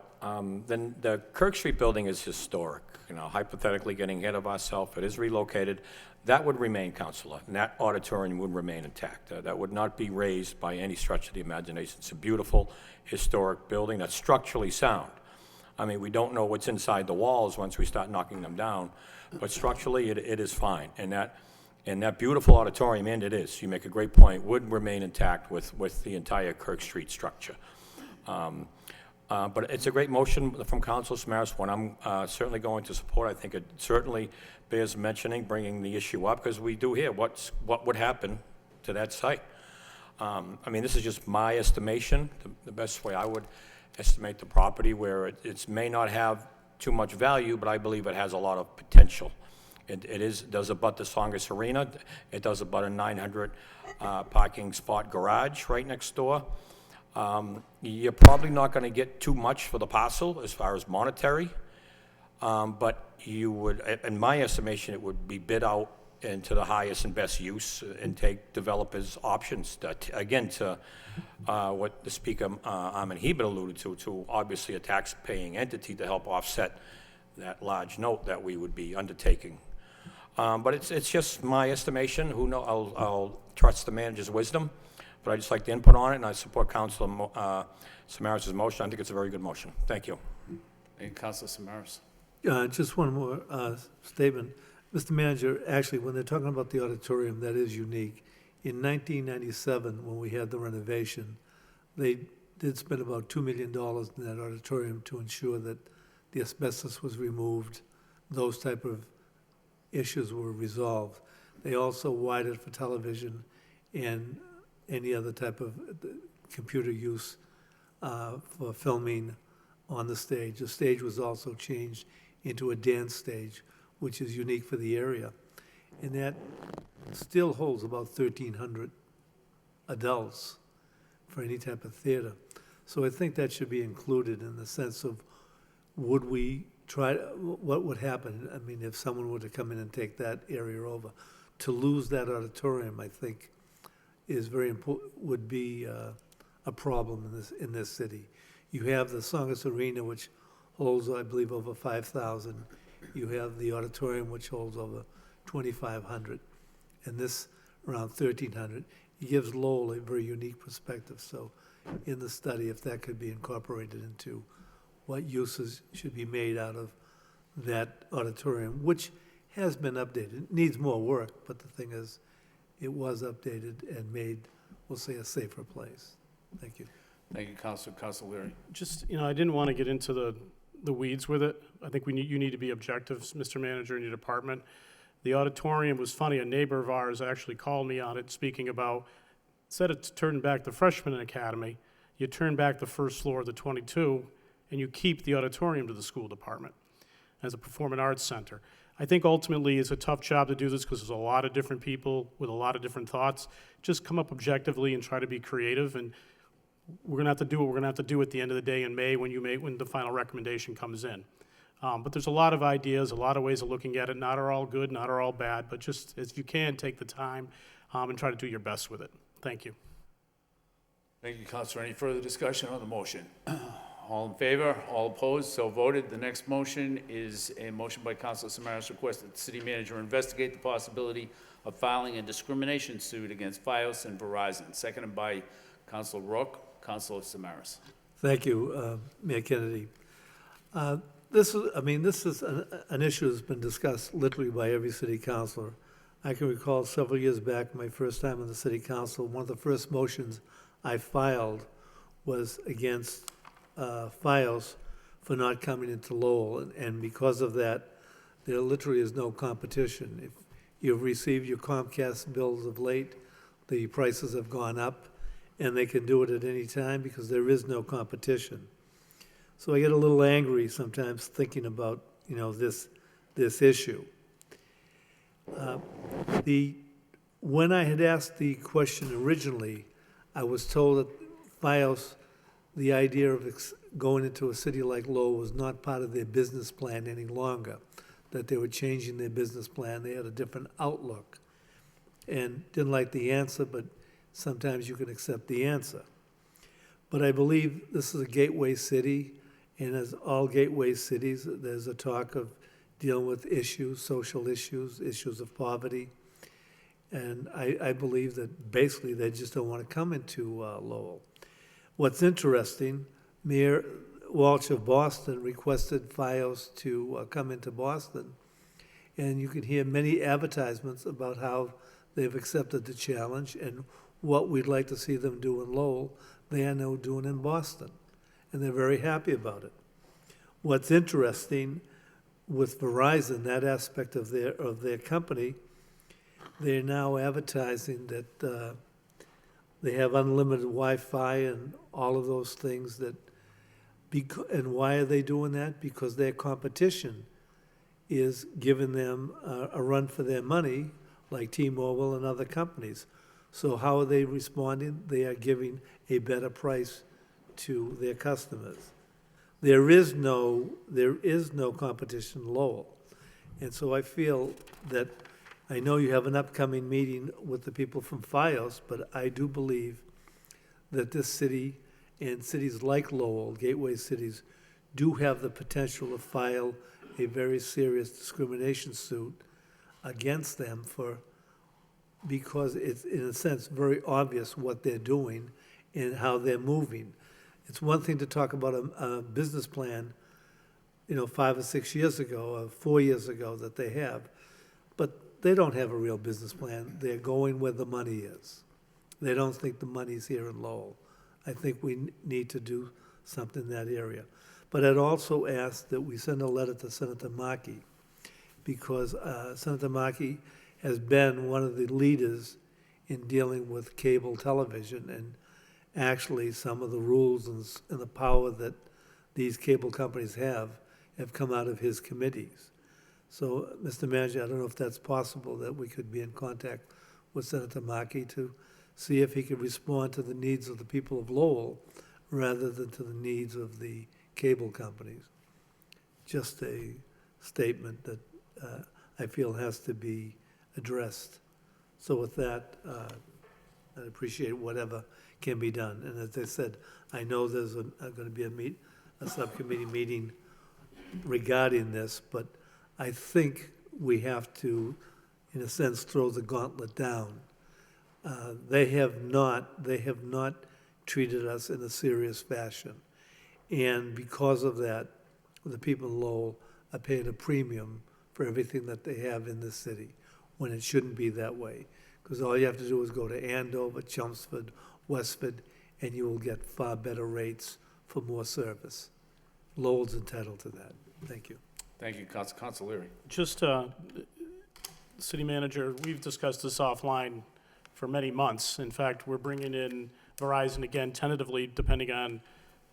then the Kirk Street building is historic. Hypothetically getting ahead of ourselves, it is relocated. That would remain, Councilor, and that auditorium would remain intact. That would not be raised by any stretch of the imagination. It's a beautiful, historic building that's structurally sound. I mean, we don't know what's inside the walls once we start knocking them down, but structurally it is fine. And that beautiful auditorium, and it is, you make a great point, would remain intact with the entire Kirk Street structure. But it's a great motion from Councilor Samaras, one I'm certainly going to support. I think it certainly bears mentioning, bringing the issue up, because we do hear what would happen to that site. I mean, this is just my estimation, the best way I would estimate the property, where it may not have too much value, but I believe it has a lot of potential. It does abut the Songus Arena. It does abut a 900 parking spot garage right next door. You're probably not going to get too much for the parcel as far as monetary, but you would, in my estimation, it would be bid out into the highest and best use and take developers' options, to what the Speaker, Armin Hebert, alluded to obviously a tax-paying entity to help offset that large note that we would be undertaking. But it's just my estimation. Who knows? I'll trust the manager's wisdom, but I just like to input on it, and I support Councilor Samaras' motion. I think it's a very good motion. Thank you. And Councilor Samaras. Just one more statement. Mr. Manager, actually, when they're talking about the auditorium, that is unique. In 1997, when we had the renovation, they did spend about $2 million in that auditorium to ensure that the asbestos was removed, those type of issues were resolved. They also widened for television and any other type of computer use for filming on the stage. The stage was also changed into a dance stage, which is unique for the area. And that still holds about 1,300 adults for any type of theater. So I think that should be included in the sense of, would we try, what would happen? I mean, if someone were to come in and take that area over. To lose that auditorium, I think, is very important, would be a problem in this city. You have the Songus Arena, which holds, I believe, over 5,000. You have the auditorium, which holds over 2,500, and this around 1,300. It gives Lowell a very unique perspective. So in the study, if that could be incorporated into what uses should be made out of that auditorium, which has been updated. It needs more work, but the thing is, it was updated and made, we'll say, a safer place. Thank you. Thank you, Councilor. Councilor Leary. Just, I didn't want to get into the weeds with it. I think you need to be objective, Mr. Manager, in your department. The auditorium was funny. A neighbor of ours actually called me on it, speaking about instead of turning back the freshman academy, you turn back the first floor of the 22, and you keep the auditorium to the school department as a performing arts center. I think ultimately it's a tough job to do this because there's a lot of different people with a lot of different thoughts. Just come up objectively and try to be creative, and we're gonna have to do what we're gonna have to do at the end of the day in May when the final recommendation comes in. But there's a lot of ideas, a lot of ways of looking at it. Not are all good, not are all bad, but just if you can, take the time and try to do your best with it. Thank you. Thank you, Counselor. Any further discussion on the motion? All in favor? All opposed? So voted. The next motion is a motion by Counselor Samaras request that the city manager investigate the possibility of filing a discrimination suit against Fios and Verizon. Seconded by Counselor Rourke. Counselor Samaras. Thank you, Mayor Kennedy. This is an issue that's been discussed literally by every city councilor. I can recall several years back, my first time on the city council, one of the first motions I filed was against Fios for not coming into Lowell, and because of that, there literally is no competition. If you've received your Comcast bills of late, the prices have gone up, and they can do it at any time because there is no competition. So I get a little angry sometimes thinking about, this issue. When I had asked the question originally, I was told that Fios, the idea of going into a city like Lowell was not part of their business plan any longer, that they were changing their business plan. They had a different outlook and didn't like the answer, but sometimes you can accept the answer. But I believe this is a gateway city, and as all gateway cities, there's a talk of dealing with issues, social issues, issues of poverty. And I believe that basically they just don't want to come into Lowell. What's interesting, Mayor Walsh of Boston requested Fios to come into Boston. And you can hear many advertisements about how they've accepted the challenge and what we'd like to see them do in Lowell, they are now doing in Boston. And they're very happy about it. What's interesting with Verizon, that aspect of their company, they're now advertising that they have unlimited Wi-Fi and all of those things and why are they doing that? Because their competition is giving them a run for their money, like T-Mobile and other companies. So how are they responding? They are giving a better price to their customers. There is no competition in Lowell. And so I feel that, I know you have an upcoming meeting with the people from Fios, but I do believe that this city and cities like Lowell, gateway cities, do have the potential to file a very serious discrimination suit against them because it's, in a sense, very obvious what they're doing and how they're moving. It's one thing to talk about a business plan, 5 or 6 years ago, or 4 years ago that they have, but they don't have a real business plan. They're going where the money is. They don't think the money's here in Lowell. I think we need to do something in that area. But I'd also ask that we send a letter to Senator Markey, because Senator Markey has been one of the leaders in dealing with cable television, and actually some of the rules and the power that these cable companies have come out of his committees. So, Mr. Manager, I don't know if that's possible, that we could be in contact with Senator Markey to see if he could respond to the needs of the people of Lowell rather than to the needs of the cable companies. Just a statement that I feel has to be addressed. So with that, I appreciate whatever can be done. And as I said, I know there's going to be a subcommittee meeting regarding this, but I think we have to, in a sense, throw the gauntlet down. They have not treated us in a serious fashion. And because of that, the people in Lowell are paying a premium for everything that they have in this city, when it shouldn't be that way. Because all you have to do is go to Andover, Chelmsford, Westford, and you will get far better rates for more service. Lowell's entitled to that. Thank you. Thank you, Council Leary. Just, City Manager, we've discussed this offline. for many months. In fact, we're bringing in Verizon again tentatively, depending on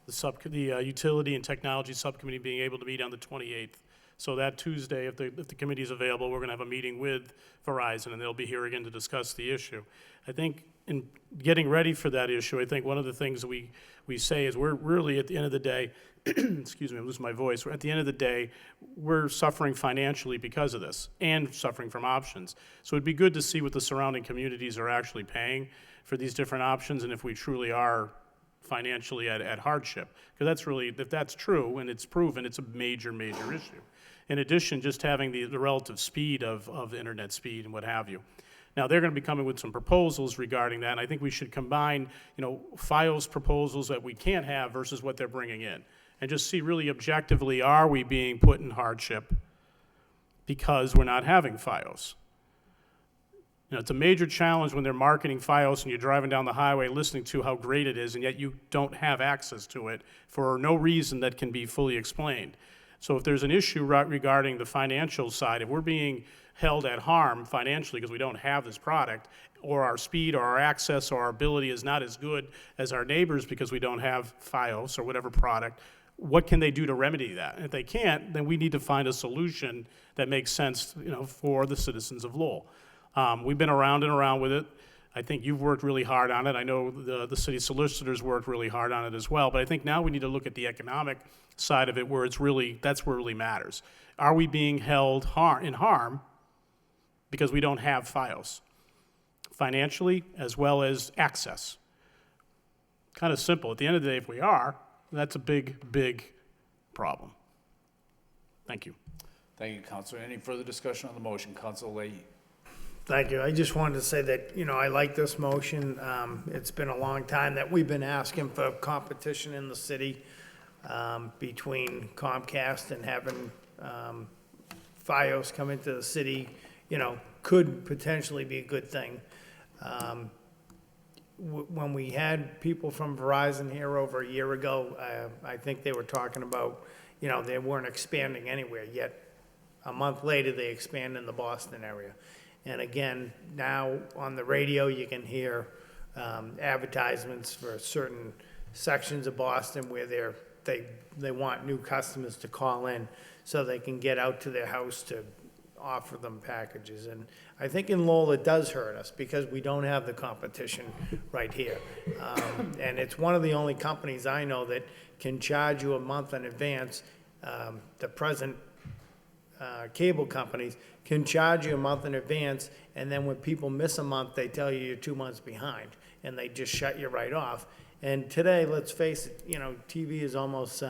the Utility and Technology Subcommittee being able to meet on the 28th. So that Tuesday, if the committee is available, we're going to have a meeting with Verizon, and they'll be here again to discuss the issue. I think in getting ready for that issue, I think one of the things we say is we're really, at the end of the day, excuse me, I'm losing my voice. At the end of the day, we're suffering financially because of this and suffering from options. So it'd be good to see what the surrounding communities are actually paying for these different options and if we truly are financially at hardship. Because that's really, if that's true and it's proven, it's a major, major issue. In addition, just having the relative speed of the internet speed and what have you. Now, they're going to be coming with some proposals regarding that, and I think we should combine, FiOS proposals that we can't have versus what they're bringing in, and just see really objectively, are we being put in hardship because we're not having FiOS? It's a major challenge when they're marketing FiOS and you're driving down the highway listening to how great it is, and yet you don't have access to it for no reason that can be fully explained. So if there's an issue regarding the financial side, if we're being held at harm financially because we don't have this product, or our speed or our access or our ability is not as good as our neighbors because we don't have FiOS or whatever product, what can they do to remedy that? And if they can't, then we need to find a solution that makes sense, for the citizens of Lowell. We've been around and around with it. I think you've worked really hard on it. I know the city solicitors worked really hard on it as well, but I think now we need to look at the economic side of it where that's where it really matters. Are we being held in harm because we don't have FiOS, financially as well as access? Kind of simple. At the end of the day, if we are, that's a big, big problem. Thank you. Thank you, Councilor. Any further discussion on the motion? Councilor Leahy. Thank you. I just wanted to say that, I like this motion. It's been a long time that we've been asking for competition in the city between Comcast and having FiOS come into the city, could potentially be a good thing. When we had people from Verizon here over a year ago, I think they were talking about, they weren't expanding anywhere, yet a month later they expand in the Boston area. And again, now on the radio, you can hear advertisements for certain sections of Boston where they want new customers to call in so they can get out to their house to offer them packages. And I think in Lowell, it does hurt us because we don't have the competition right here. And it's one of the only companies I know that can charge you a month in advance. The present cable companies can charge you a month in advance, and then when people miss a month, they tell you you're 2 months behind, and they just shut you right off. And today, let's face it, TV is almost,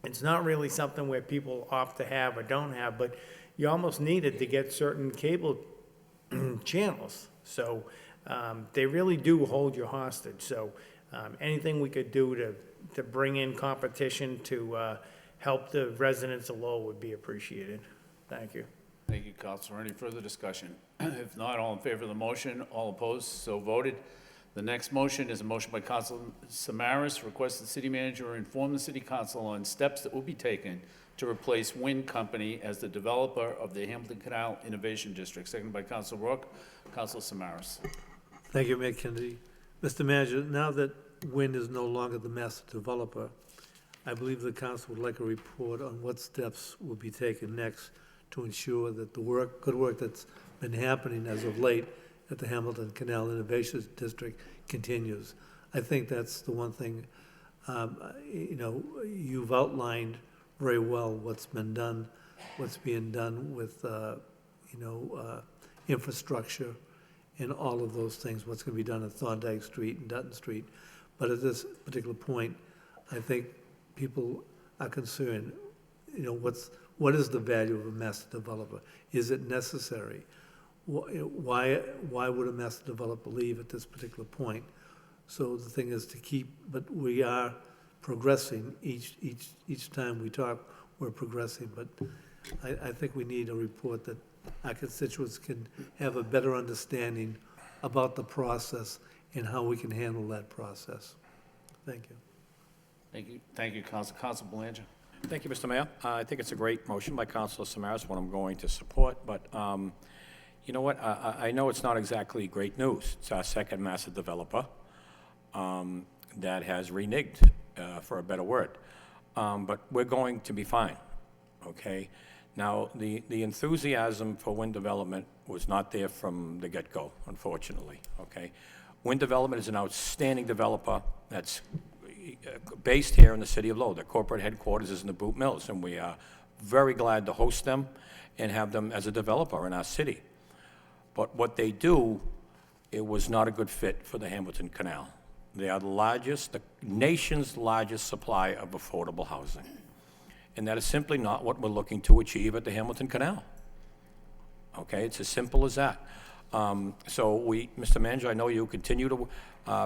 it's not really something where people opt to have or don't have, but you almost need it to get certain cable channels. So they really do hold you hostage. So anything we could do to bring in competition to help the residents of Lowell would be appreciated. Thank you. Thank you, Councilor. Any further discussion? If not, all in favor of the motion, all opposed, so voted. The next motion is a motion by Councilor Samaras, request the city manager inform the city council on steps that will be taken to replace Wind Company as the developer of the Hamilton Canal Innovation District. Seconded by Councilor Rourke. Councilor Samaras. Thank you, Mayor Kennedy. Mr. Manager, now that Wind is no longer the master developer, I believe the council would like a report on what steps will be taken next to ensure that the good work that's been happening as of late at the Hamilton Canal Innovation District continues. I think that's the one thing, you've outlined very well what's been done, what's being done with, infrastructure and all of those things, what's going to be done at Thorndike Street and Dutton Street. But at this particular point, I think people are concerned, what is the value of a master developer? Is it necessary? Why would a master developer leave at this particular point? So the thing is to keep, but we are progressing each time we talk, we're progressing. But I think we need a report that our constituents can have a better understanding about the process and how we can handle that process. Thank you. Thank you. Thank you, Councilor. Councilor Belanger. Thank you, Mr. Mayor. I think it's a great motion by Councilor Samaras, one I'm going to support, but, You know what, I know it's not exactly great news. It's our second master developer that has reneged, for a better word. But we're going to be fine, okay? Now, the enthusiasm for wind development was not there from the get-go, unfortunately, okay? Wind Development is an outstanding developer that's based here in the city of Lowell. Their corporate headquarters is in the Boot Mills, and we are very glad to host them and have them as a developer in our city. But what they do, it was not a good fit for the Hamilton Canal. They are the nation's largest supplier of affordable housing. And that is simply not what we're looking to achieve at the Hamilton Canal. Okay, it's as simple as that. So Mr. Manager, I know you continue to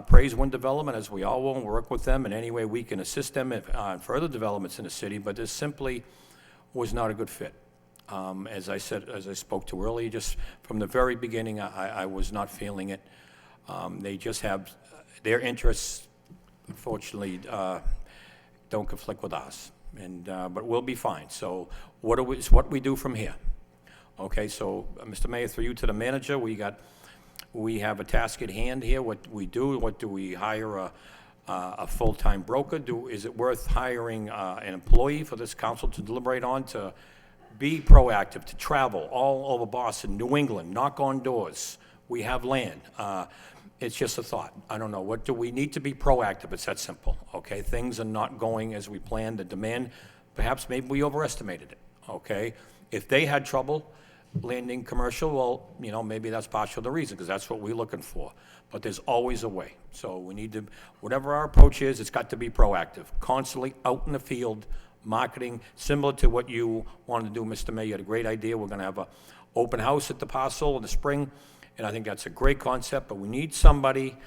praise wind development, as we all will, and work with them in any way we can assist them in further developments in the city, but this simply was not a good fit. As I said, as I spoke to earlier, just from the very beginning, I was not feeling it. They just have, their interests, unfortunately, don't conflict with ours. But we'll be fine. So it's what we do from here. Okay, so Mr. Mayor, through you to the manager, we have a task at hand here. What do we hire a full-time broker? Is it worth hiring an employee for this council to deliberate on, to be proactive, to travel all over Boston, New England, knock on doors? We have land. It's just a thought. I don't know. What do we need to be proactive? It's that simple, okay? Things are not going as we planned. The demand, perhaps maybe we overestimated it, okay? If they had trouble landing commercial, well, you know, maybe that's partial the reason, because that's what we're looking for. But there's always a way. So we need to, whatever our approach is, it's got to be proactive. Constantly out in the field, marketing, similar to what you wanted to do, Mr. Mayor. You had a great idea. We're going to have an open house at the parcel in the spring, and I think that's a great concept, but we need somebody,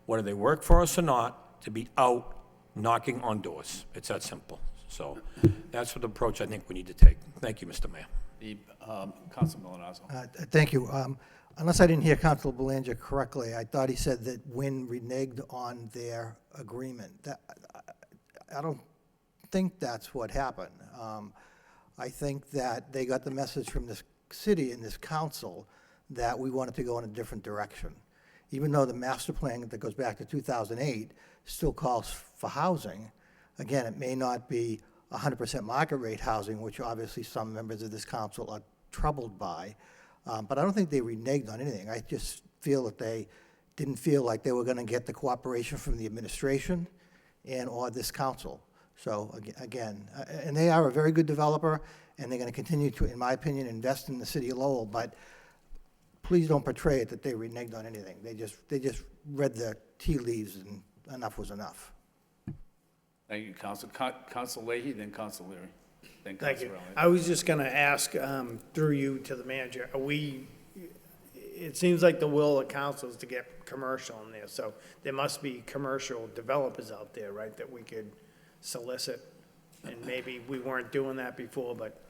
whether they work for us or not, to be out knocking on doors. It's that simple. So that's the approach I think we need to take. Thank you, Mr. Mayor. Council Milonazo. Thank you. Unless I didn't hear Councilor Belanger correctly, I thought he said that Wynn reneged on their agreement. I don't think that's what happened. I think that they got the message from this city and this council that we wanted to go in a different direction. Even though the master plan that goes back to 2008 still calls for housing, again, it may not be 100% market rate housing, which obviously some members of this council are troubled by. But I don't think they reneged on anything. I just feel that they didn't feel like they were going to get the cooperation from the administration and or this council. So again, and they are a very good developer, and they're going to continue to, in my opinion, invest in the city of Lowell. But please don't portray it that they reneged on anything. They just read the tea leaves, and enough was enough. Thank you, Council. Council Leahy, then Council Leary. Then Thank Council you. Riley. I was just going to ask, through you to the manager, it seems like the will of council is to get commercial in there, so there must be commercial developers out there, right, that we could solicit, and maybe we weren't doing that before, but.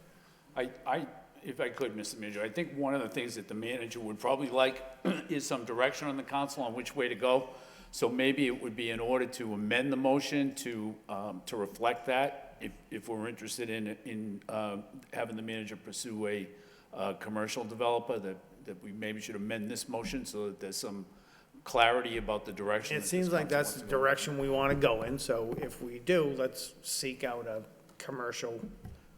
If I could, Mr. Manager, I think one of the things that the manager would probably like is some direction on the council on which way to go. So maybe it would be in order to amend the motion to reflect that, if we're interested in having the manager pursue a commercial developer, that we maybe should amend this motion so that there's some clarity about the direction. It seems like that's the direction we want to go in, so if we do, let's seek out a commercial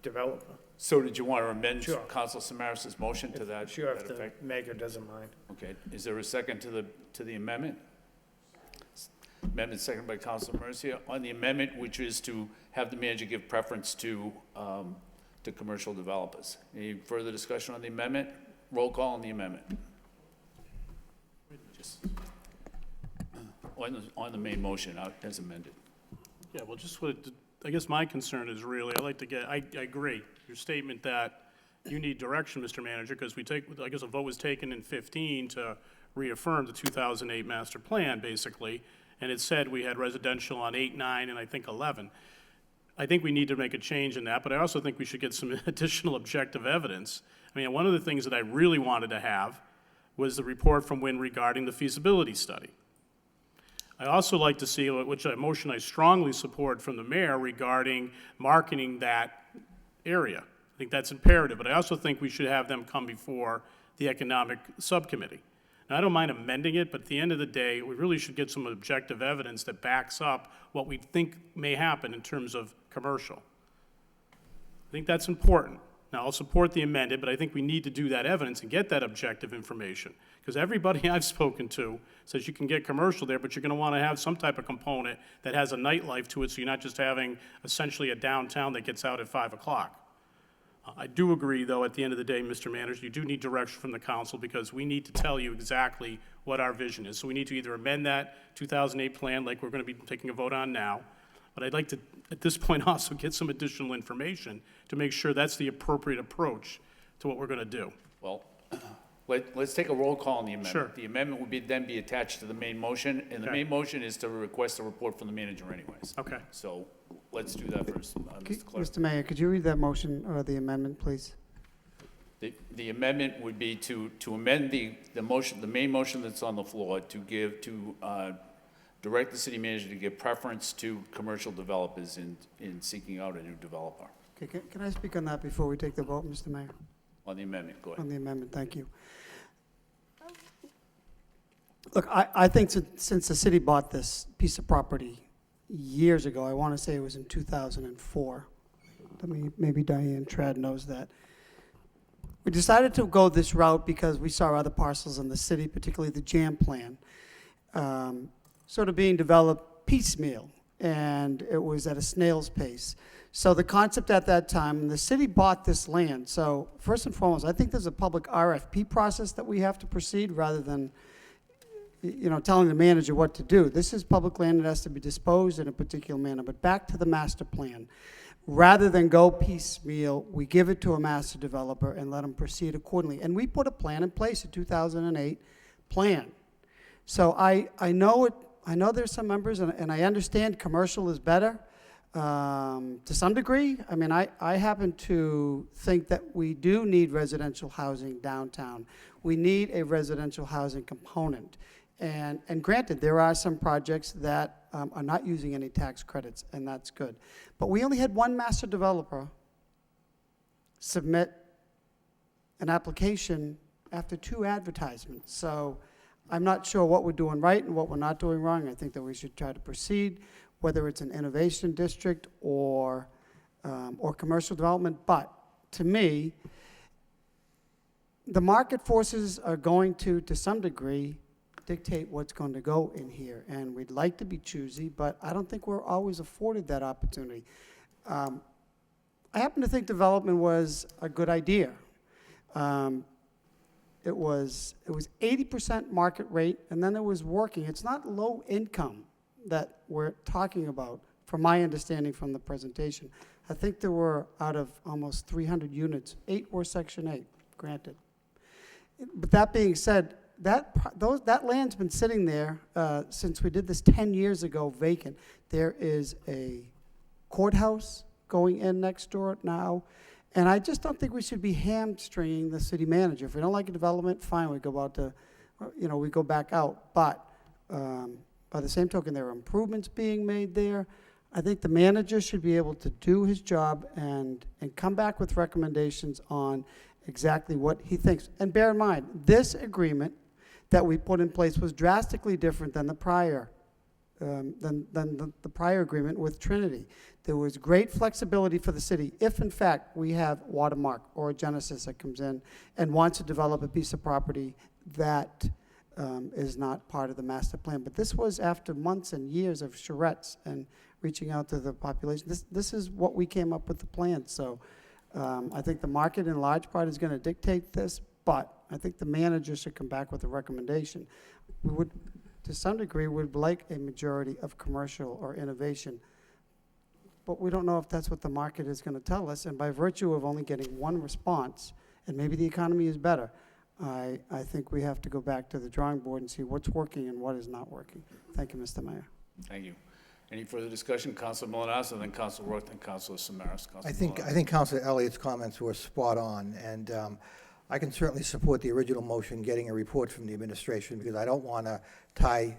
developer. So did you want to amend Sure. Council Samaras' motion to that Sure, if that the effect? maker doesn't mind. Okay, is there a second to the amendment? Amendment seconded by Council Mercia. On the amendment, which is to have the manager give preference to commercial developers. Any further discussion on the amendment? Roll call on the amendment. Just on the main motion as amended. Yeah, well, just I guess my concern is really, I agree, your statement that you need direction, Mr. Manager, because I guess a vote was taken in 15 to reaffirm the 2008 master plan, basically, and it said we had residential on 8, 9, and I think 11. I think we need to make a change in that, but I also think we should get some additional objective evidence. I mean, one of the things that I really wanted to have was the report from Wynn regarding the feasibility study. I also like to see, which a motion I strongly support from the mayor regarding marketing that area. I think that's imperative, but I also think we should have them come before the economic subcommittee. Now, I don't mind amending it, but at the end of the day, we really should get some objective evidence that backs up what we think may happen in terms of commercial. I think that's important. Now, I'll support the amended, but I think we need to do that evidence and get that objective information. Because everybody I've spoken to says you can get commercial there, but you're going to want to have some type of component that has a nightlife to it, so you're not just having essentially a downtown that gets out at 5 o'clock. I do agree, though, at the end of the day, Mr. Manager, you do need direction from the council because we need to tell you exactly what our vision is. So we need to either amend that 2008 plan like we're going to be taking a vote on now, but I'd like to, at this point, also get some additional information to make sure that's the appropriate approach to what we're going to do. Well, let's take a roll call on the amendment. Sure. The amendment would then be attached to the main motion, and the Okay. main motion is to request a report from the manager anyways. Okay. So let's do that first, Mr. Clerk. Mr. Mayor, could you read that motion or the amendment, please? The amendment would be to amend the motion, the main motion that's on the floor, to direct the city manager to give preference to commercial developers in seeking out a new developer. Okay, can I speak on that before we take the vote, Mr. Mayor? On the amendment, go ahead. On the amendment, thank you. Look, I think since the city bought this piece of property years ago, I want to say it was in 2004. Maybe Diane Trad knows that. We decided to go this route because we saw other parcels in the city, particularly the JAM plan, sort of being developed piecemeal, and it was at a snail's pace. So the concept at that time, the city bought this land. So first and foremost, I think there's a public RFP process that we have to proceed rather than, telling the manager what to do. This is public land that has to be disposed in a particular manner. But back to the master plan. Rather than go piecemeal, we give it to a master developer and let them proceed accordingly. And we put a plan in place, a 2008 plan. So I know there's some members, and I understand commercial is better to some degree. I mean, I happen to think that we do need residential housing downtown. We need a residential housing component. And granted, there are some projects that are not using any tax credits, and that's good. But we only had one master developer submit an application after 2 advertisements. So I'm not sure what we're doing right and what we're not doing wrong. I think that we should try to proceed, whether it's an innovation district or commercial development. But to me, the market forces are going to some degree, dictate what's going to go in here. And we'd like to be choosy, but I don't think we're always afforded that opportunity. I happen to think development was a good idea. It was 80% market rate, and then it was working. It's not low income that we're talking about, from my understanding from the presentation. I think there were, out of almost 300 units, 8 were Section 8, granted. But that being said, that land's been sitting there since we did this 10 years ago, vacant. There is a courthouse going in next door now, and I just don't think we should be hamstringing the city manager. If we don't like a development, fine, we go out to, we go back out. But by the same token, there are improvements being made there. I think the manager should be able to do his job and come back with recommendations on exactly what he thinks. And bear in mind, this agreement that we put in place was drastically different than the prior the prior agreement with Trinity. There was great flexibility for the city if, in fact, we have Watermark or a Genesis that comes in and wants to develop a piece of property that is not part of the master plan. But this was after months and years of charrettes and reaching out to the population. This is what we came up with the plan. So I think the market in large part is going to dictate this, but I think the manager should come back with a recommendation. We would, to some degree, would like a majority of commercial or innovation, but we don't know if that's what the market is going to tell us. And by virtue of only getting one response, and maybe the economy is better, I think we have to go back to the drawing board and see what's working and what is not working. Thank you, Mr. Mayor. Thank you. Any further discussion? Councilor Milonasso, then Councilor Roth, then Councilor Samaras. I think Councilor Elliott's comments were spot on, and I can certainly support the original motion, getting a report from the administration, because I don't want to tie,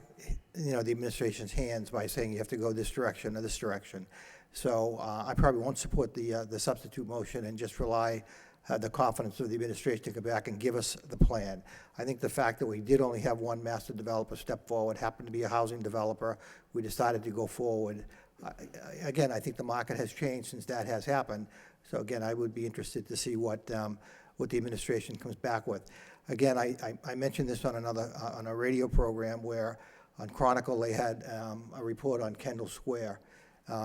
the administration's hands by saying you have to go this direction or this direction. So I probably won't support the substitute motion and just rely had the confidence of the administration to come back and give us the plan. I think the fact that we did only have one master developer step forward, happened to be a housing developer, we decided to go forward. Again, I think the market has changed since that has happened. So again, I would be interested to see what the administration comes back with. Again, I mentioned this on on a radio program where on Chronicle they had a report on Kendall Square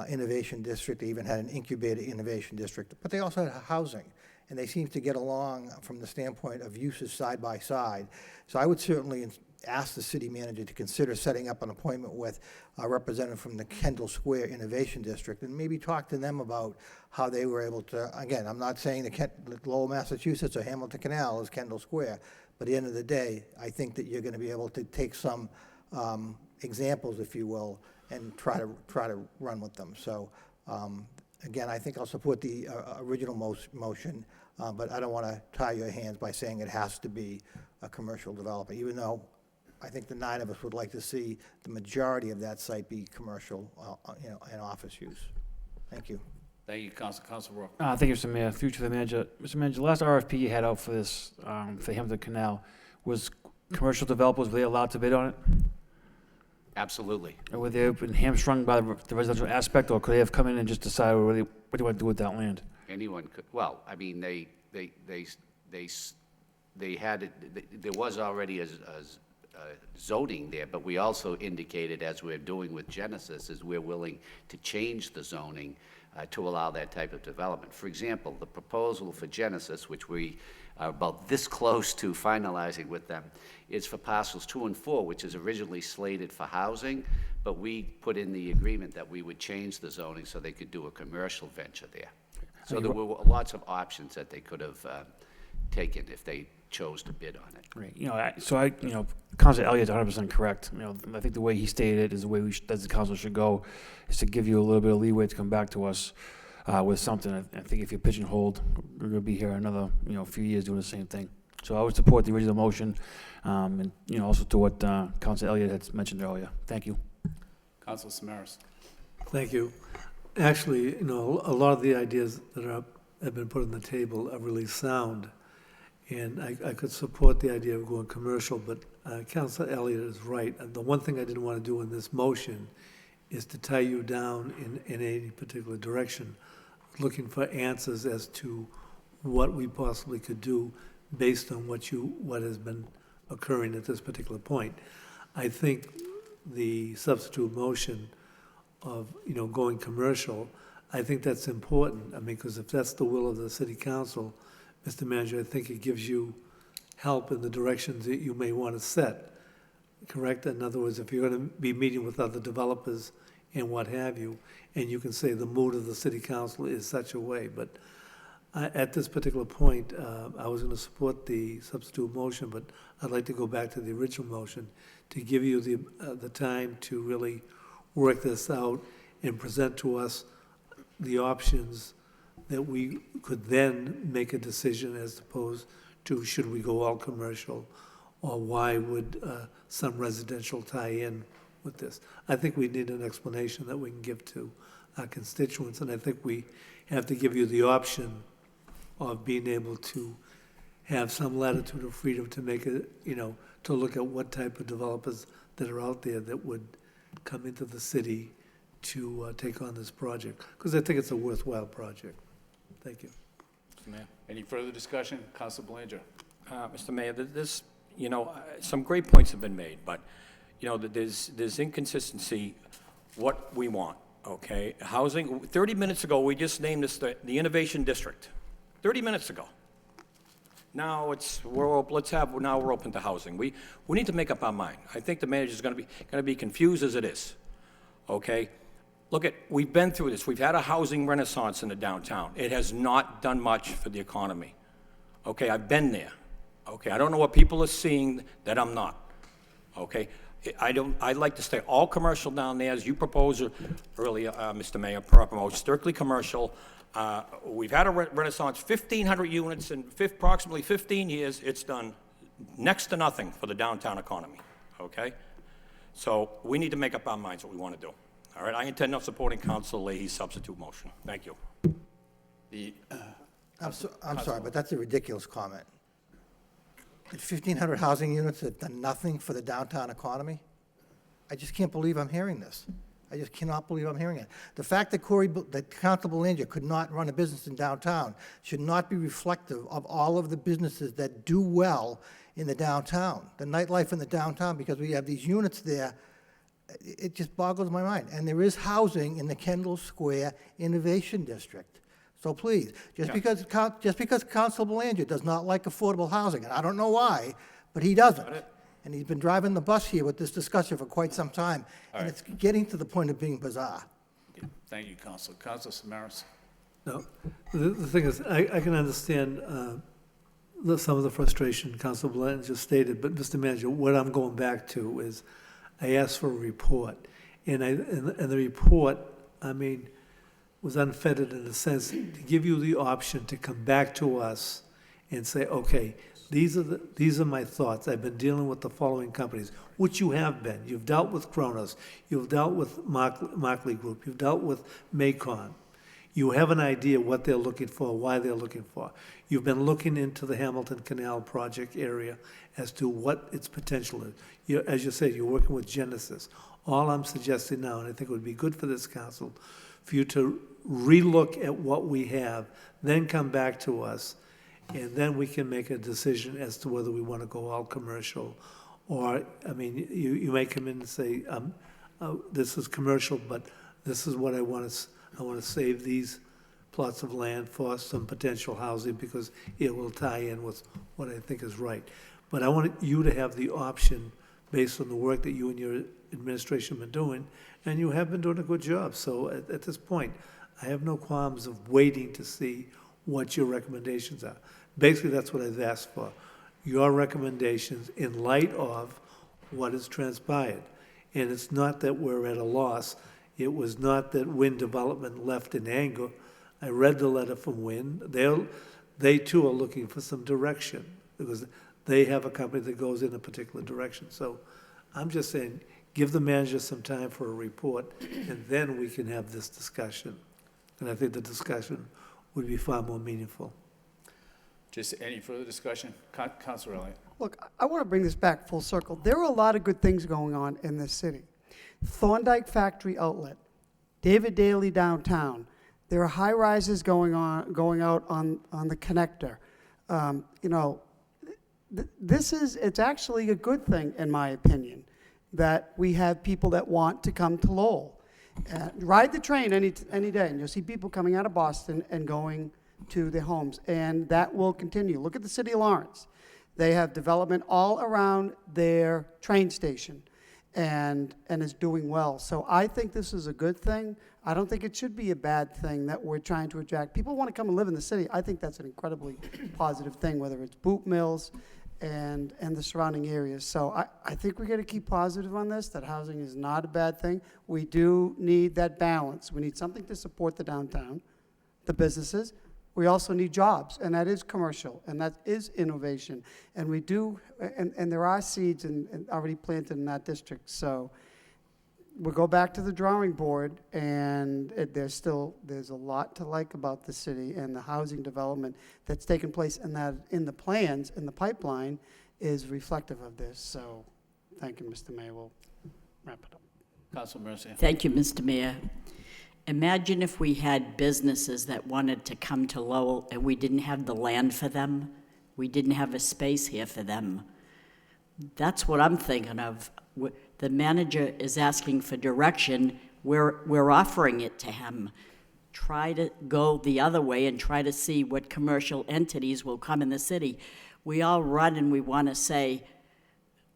Innovation District. They even had an incubator innovation district, but they also had housing. And they seem to get along from the standpoint of uses side by side. So I would certainly ask the city manager to consider setting up an appointment with a representative from the Kendall Square Innovation District and maybe talk to them about how they were able to, again, I'm not saying that Lowell, Massachusetts or Hamilton Canal is Kendall Square, but at the end of the day, I think that you're going to be able to take some examples, if you will, and try to run with them. So again, I think I'll support the original motion, but I don't want to tie your hands by saying it has to be a commercial developer, even though I think the 9 of us would like to see the majority of that site be commercial, and office use. Thank you. Thank you, Council Rourke. Thank you, Mr. Mayor. Through to the manager. Mr. Manager, the last RFP you had out for this, for Hamilton Canal, was commercial developers, were they allowed to bid on it? Absolutely. Or were they been hamstrung by the residential aspect, or could they have come in and just decided what do you want to do with that land? Anyone could, well, I mean, they had, there was already a zoning there, but we also indicated, as we're doing with Genesis, is we're willing to change the zoning to allow that type of development. For example, the proposal for Genesis, which we are about this close to finalizing with them, is for parcels 2 and 4, which is originally slated for housing, but we put in the agreement that we would change the zoning so they could do a commercial venture there. So there were lots of options that they could have taken if they chose to bid on it. Right. Councilor Elliott's 100% correct. I think the way he stated it is the way as the council should go, is to give you a little bit of leeway to come back to us with something. I think if you're pigeonholed, we're going to be here another, few years doing the same thing. So I would support the original motion, and, also to what Councilor Elliott had mentioned earlier. Thank you. Councilor Samaras. Thank you. Actually, a lot of the ideas that have been put on the table are really sound. And I could support the idea of going commercial, but Councilor Elliott is right. And the one thing I didn't want to do in this motion is to tie you down in any particular direction, looking for answers as to what we possibly could do based on what has been occurring at this particular point. I think the substitute motion of, going commercial, I think that's important. I mean, because if that's the will of the city council, Mr. Manager, I think it gives you help in the directions that you may want to set, correct? In other words, if you're going to be meeting with other developers and what have you, and you can say the mood of the city council is such a way. But at this particular point, I was going to support the substitute motion, but I'd like to go back to the original motion to give you the time to really work this out and present to us the options that we could then make a decision as opposed to should we go all commercial, or why would some residential tie in with this. I think we need an explanation that we can give to our constituents, and I think we have to give you the option of being able to have some latitude or freedom to make it, to look at what type of developers that are out there that would come into the city to take on this project, because I think it's a worthwhile project. Thank you. Mr. Mayor. Any further discussion? Councilor Belanger. Mr. Mayor, this, some great points have been made, but, there's inconsistency what we want, okay? Housing, 30 minutes ago, we just named this the Innovation District. 30 minutes ago. Now we're open to housing. We need to make up our mind. I think the manager's going to be confused as it is, okay? Look, we've been through this. We've had a housing renaissance in the downtown. It has not done much for the economy. Okay, I've been there. Okay, I don't know what people are seeing that I'm not. Okay, I'd like to stay all commercial down there, as you proposed earlier, Mr. Mayor, promote strictly commercial. We've had a renaissance, 1,500 units in approximately 15 years. It's done next to nothing for the downtown economy. Okay, so we need to make up our minds what we want to do. All right, I intend on supporting Councilor Leahy's substitute motion. Thank you. I'm sorry, but that's a ridiculous comment. 1,500 housing units have done nothing for the downtown economy? I just can't believe I'm hearing this. I just cannot believe I'm hearing it. The fact that that Council Belanger could not run a business in downtown should not be reflective of all of the businesses that do well in the downtown, the nightlife in the downtown, because we have these units there. It just boggles my mind. And there is housing in the Kendall Square Innovation District. So please, just because Council Belanger does not like affordable housing, and I don't know why, but he doesn't. And he's been driving the bus here with this discussion for quite some time, and it's getting to the point of being bizarre. Thank you, Councilor. Councilor Samaras? No, the thing is, I can understand some of the frustration Council Blanton just stated, but Mr. Manager, what I'm going back to is I asked for a report, and the report, I mean, was unfettered in the sense to give you the option to come back to us and say, okay, these are my thoughts. I've been dealing with the following companies, which you have been. You've dealt with Kronos. You've dealt with Markley Group. You've dealt with Macon. You have an idea what they're looking for, why they're looking for. You've been looking into the Hamilton Canal project area as to what its potential is. As you said, you're working with Genesis. All I'm suggesting now, and I think it would be good for this council, for you to relook at what we have, then come back to us, and then we can make a decision as to whether we want to go all commercial, or, I mean, you may come in and say, this is commercial, but this is what I want to save these plots of land for some potential housing because it will tie in with what I think is right. But I want you to have the option based on the work that you and your administration have been doing, and you have been doing a good job. So at this point, I have no qualms of waiting to see what your recommendations are. Basically, that's what I've asked for. Your recommendations in light of what has transpired. And it's not that we're at a loss. It was not that Wynn Development left in anger. I read the letter from Wynn. They too are looking for some direction because they have a company that goes in a particular direction. So I'm just saying, give the manager some time for a report, and then we can have this discussion. And I think the discussion would be far more meaningful. Just any further discussion? Councilor Elliott? Look, I want to bring this back full circle. There are a lot of good things going on in this city. Thorndike Factory Outlet, David Daly downtown. There are high rises going out on the connector. You know, it's actually a good thing, in my opinion, that we have people that want to come to Lowell. Ride the train any day, and you'll see people coming out of Boston and going to their homes, and that will continue. Look at the city of Lawrence. They have development all around their train station, and is doing well. So I think this is a good thing. I don't think it should be a bad thing that we're trying to attract. People want to come and live in the city. I think that's an incredibly positive thing, whether it's boot mills and the surrounding areas. So I think we got to keep positive on this, that housing is not a bad thing. We do need that balance. We need something to support the downtown, the businesses. We also need jobs, and that is commercial, and that is innovation. And we do, and there are seeds and already planted in that district. So we'll go back to the drawing board, and there's a lot to like about the city, and the housing development that's taken place, and that in the plans, in the pipeline, is reflective of this. So thank you, Mr. Mayor. We'll wrap it up. Councilor Mercy. Thank you, Mr. Mayor. Imagine if we had businesses that wanted to come to Lowell and we didn't have the land for them. We didn't have a space here for them. That's what I'm thinking of. The manager is asking for direction. We're offering it to him. Try to go the other way and try to see what commercial entities will come in the city. We all run and we want to say,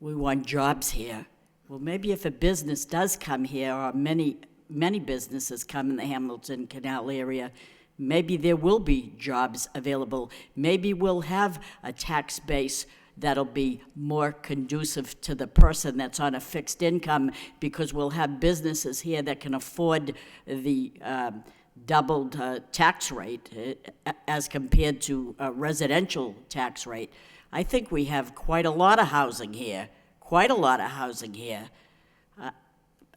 we want jobs here. Well, maybe if a business does come here, or many businesses come in the Hamilton Canal area, maybe there will be jobs available. Maybe we'll have a tax base that'll be more conducive to the person that's on a fixed income, because we'll have businesses here that can afford the doubled tax rate as compared to a residential tax rate. I think we have quite a lot of housing here,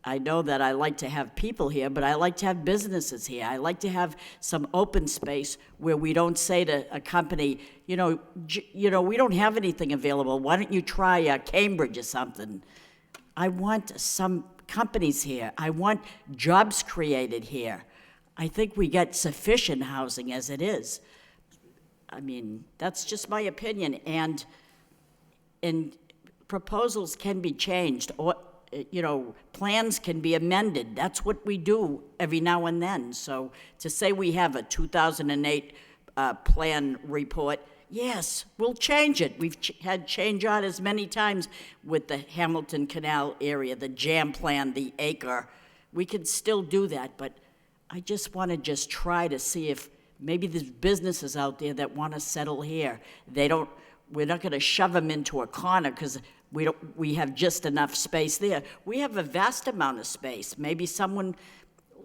I know that I like to have people here, but I like to have businesses here. I like to have some open space where we don't say to a company, we don't have anything available. Why don't you try Cambridge or something? I want some companies here. I want jobs created here. I think we get sufficient housing as it is. I mean, that's just my opinion. And proposals can be changed, or plans can be amended. That's what we do every now and then. So to say we have a 2008 plan report, yes, we'll change it. We've had change orders many times with the Hamilton Canal area, the jam plan, the acre. We can still do that, but I just want to try to see if maybe there's businesses out there that want to settle here. We're not going to shove them into a corner because we have just enough space there. We have a vast amount of space. Maybe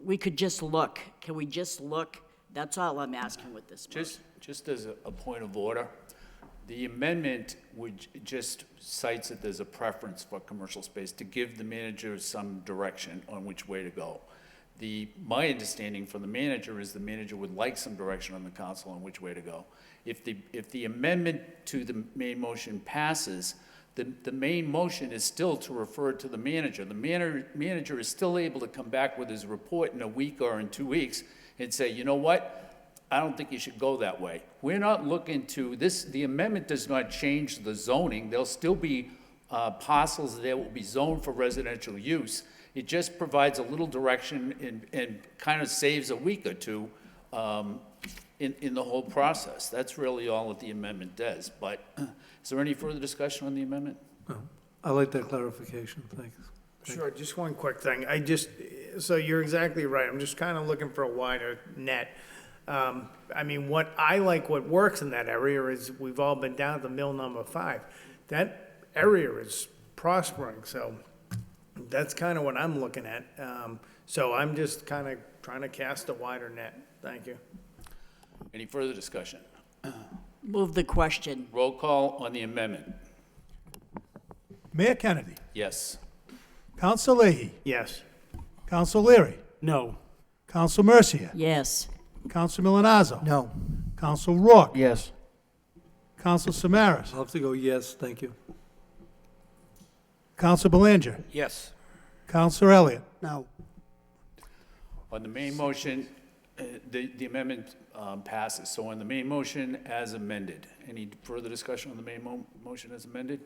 we could just look. Can we just look? That's all I'm asking with this motion. Just as a point of order, the amendment just cites that there's a preference for commercial space to give the manager some direction on which way to go. My understanding from the manager is the manager would like some direction on the council on which way to go. If the amendment to the main motion passes, the main motion is still to refer to the manager. The manager is still able to come back with his report in a week or in 2 weeks and say, you know what? I don't think you should go that way. We're not looking to this. The amendment does not change the zoning. There'll still be parcels that will be zoned for residential use. It just provides a little direction and kind of saves a week or two in the whole process. That's really all that the amendment does. But is there any further discussion on the amendment? No. I like that clarification, thanks. Sure, just one quick thing. So you're exactly right. I'm just kind of looking for a wider net. What works in that area is we've all been down to mill number 5. That area is prospering, so that's kind of what I'm looking at. So I'm just kind of trying to cast a wider net. Thank you. Any further discussion? Move the question. Roll call on the amendment. Mayor Kennedy. Yes. Counsel Leahy. Yes. Counsel Leary. No. Counsel Mercia. Yes. Counsel Milonazo. No. Counsel Rourke. Yes. Counsel Samaras. I'll have to go yes, thank you. Counsel Belanger. Yes. Counsel Elliott. No. On the main motion, the amendment passes. So on the main motion as amended, any further discussion on the main motion as amended?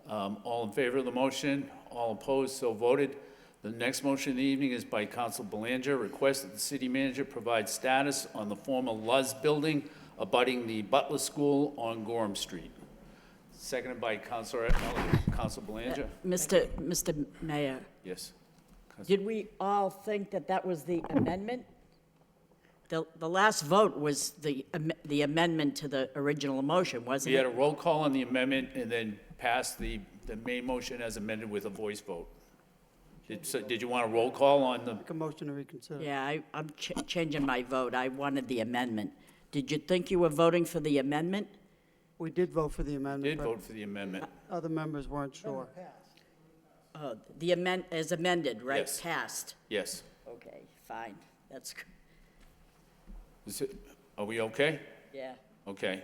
All in favor of the motion? All opposed? So voted. The next motion of the evening is by Counsel Belanger. Request that the city manager provide status on the former Luz building abutting the Butler School on Gorham Street. Seconded by Counsel Belanger. Mr. Mayor, Yes. did we all think that was the amendment? The last vote was the amendment to the original motion, wasn't We had a it? roll call on the amendment and then passed the main motion as amended with a voice vote. Did you want a roll call on the? Make a motion to reconsider. Yeah, I'm changing my vote. I wanted the amendment. Did you think you were voting for the amendment? We did vote for the amendment. Did but vote for the amendment. Other members weren't sure. As amended, right? Yes. Passed. Yes. Okay, fine. That's, Are we okay? yeah. Okay.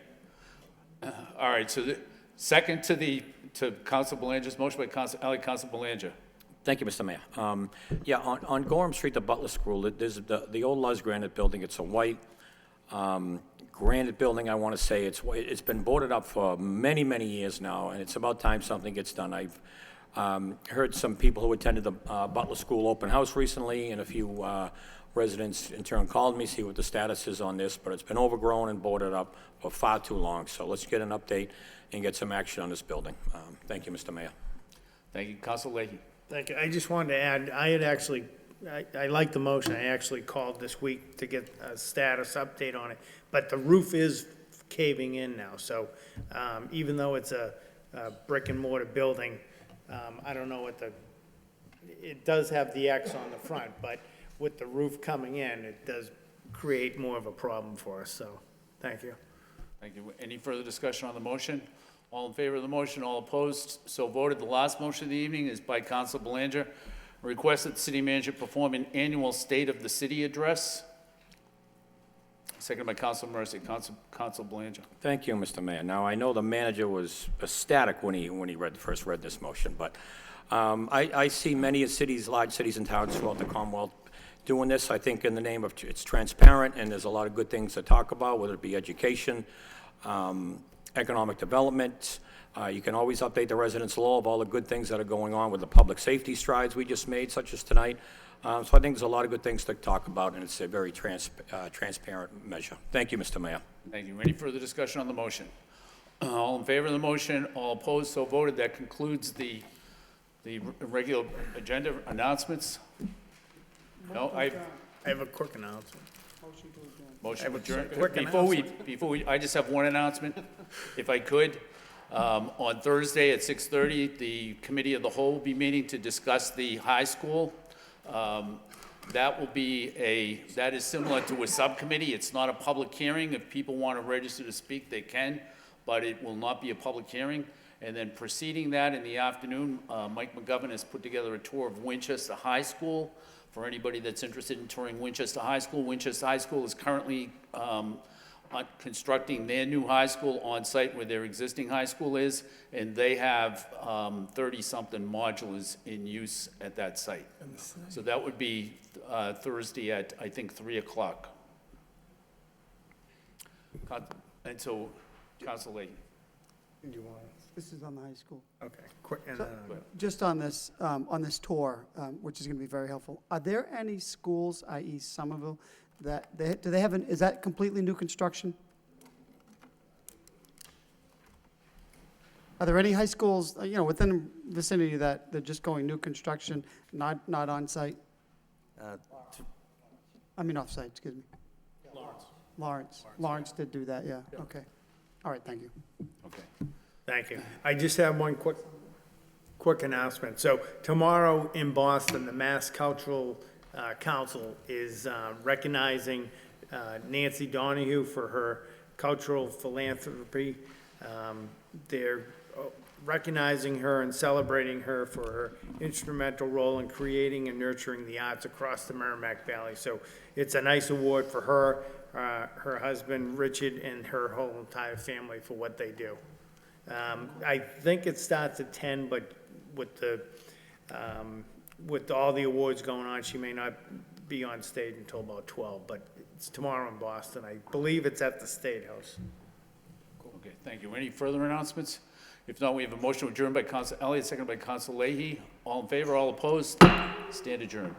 All right, so the second to Counsel Belanger's motion by Counsel Belanger. Thank you, Mr. Mayor. On Gorham Street, the Butler School, there's the old Luz granite building. It's a white granite building, I want to say. It's been boarded up for many, many years now, and it's about time something gets done. I've heard some people who attended the Butler School open house recently, and a few residents in turn called me, see what the status is on this, but it's been overgrown and boarded up for far too long. So let's get an update and get some action on this building. Thank you, Mr. Mayor. Thank you. Counsel Leahy. Thank you. I just wanted to add, I like the motion. I actually called this week to get a status update on it, but the roof is caving in now. So even though it's a brick and mortar building, I don't know it does have the X on the front, but with the roof coming in, it does create more of a problem for us. So thank you. Thank you. Any further discussion on the motion? All in favor of the motion, all opposed, so voted. The last motion of the evening is by Counsel Belanger. Request that the city manager perform an annual State of the City address. Seconded by Council Mercy. Council Belanger. Thank you, Mr. Mayor. Now, I know the manager was ecstatic when he first read this motion, but I see many cities, large cities and towns throughout the Commonwealth doing this. I think in the name of, it's transparent, and there's a lot of good things to talk about, whether it be education, economic development. You can always update the residents of Lowell of all the good things that are going on with the public safety strides we just made, such as tonight. So I think there's a lot of good things to talk about, and it's a very transparent measure. Thank you, Mr. Mayor. Thank you. Any further discussion on the motion? All in favor of the motion, all opposed, so voted. That concludes the regular agenda announcements. No, I have a quick announcement. Motion I to have a adjourn. quick Before we, I just have one announcement, if I could. On Thursday at 6:30, the Committee of the Whole will be meeting to discuss the high school. That is similar to a subcommittee. It's not a public hearing. If people want to register to speak, they can, but it will not be a public hearing. And then preceding that in the afternoon, Mike McGovern has put together a tour of Winchester High School. For anybody that's interested in touring Winchester High School, Winchester High School is currently constructing their new high school on site where their existing high school is, and they have 30-something modulars in use at that site. So that would be Thursday at, I think, 3 o'clock. And so, Council Leahy. This is on the high school. Okay, quick, and, Just on this tour, which is going to be very helpful, are there any schools, i.e. Somerville, that do they have is that completely new construction? Are there any high schools, within the vicinity that they're just going new construction, not on site? I mean off site, excuse me. Lawrence did do that, yeah, okay. All right, thank you. Okay. thank you. I just have one quick announcement. So tomorrow in Boston, the Mass Cultural Council is recognizing Nancy Donahue for her cultural philanthropy. They're recognizing her and celebrating her for her instrumental role in creating and nurturing the arts across the Merrimack Valley. So it's a nice award for her, her husband, Richard, and her whole entire family for what they do. I think it starts at 10, but with all the awards going on, she may not be on stage until about 12, but it's tomorrow in Boston. I believe it's at the State House. Okay, thank you. Any further announcements? If not, we have a motion adjourned by Council Elliott, seconded by Council Leahy. All in favor, all opposed? Stand adjourned.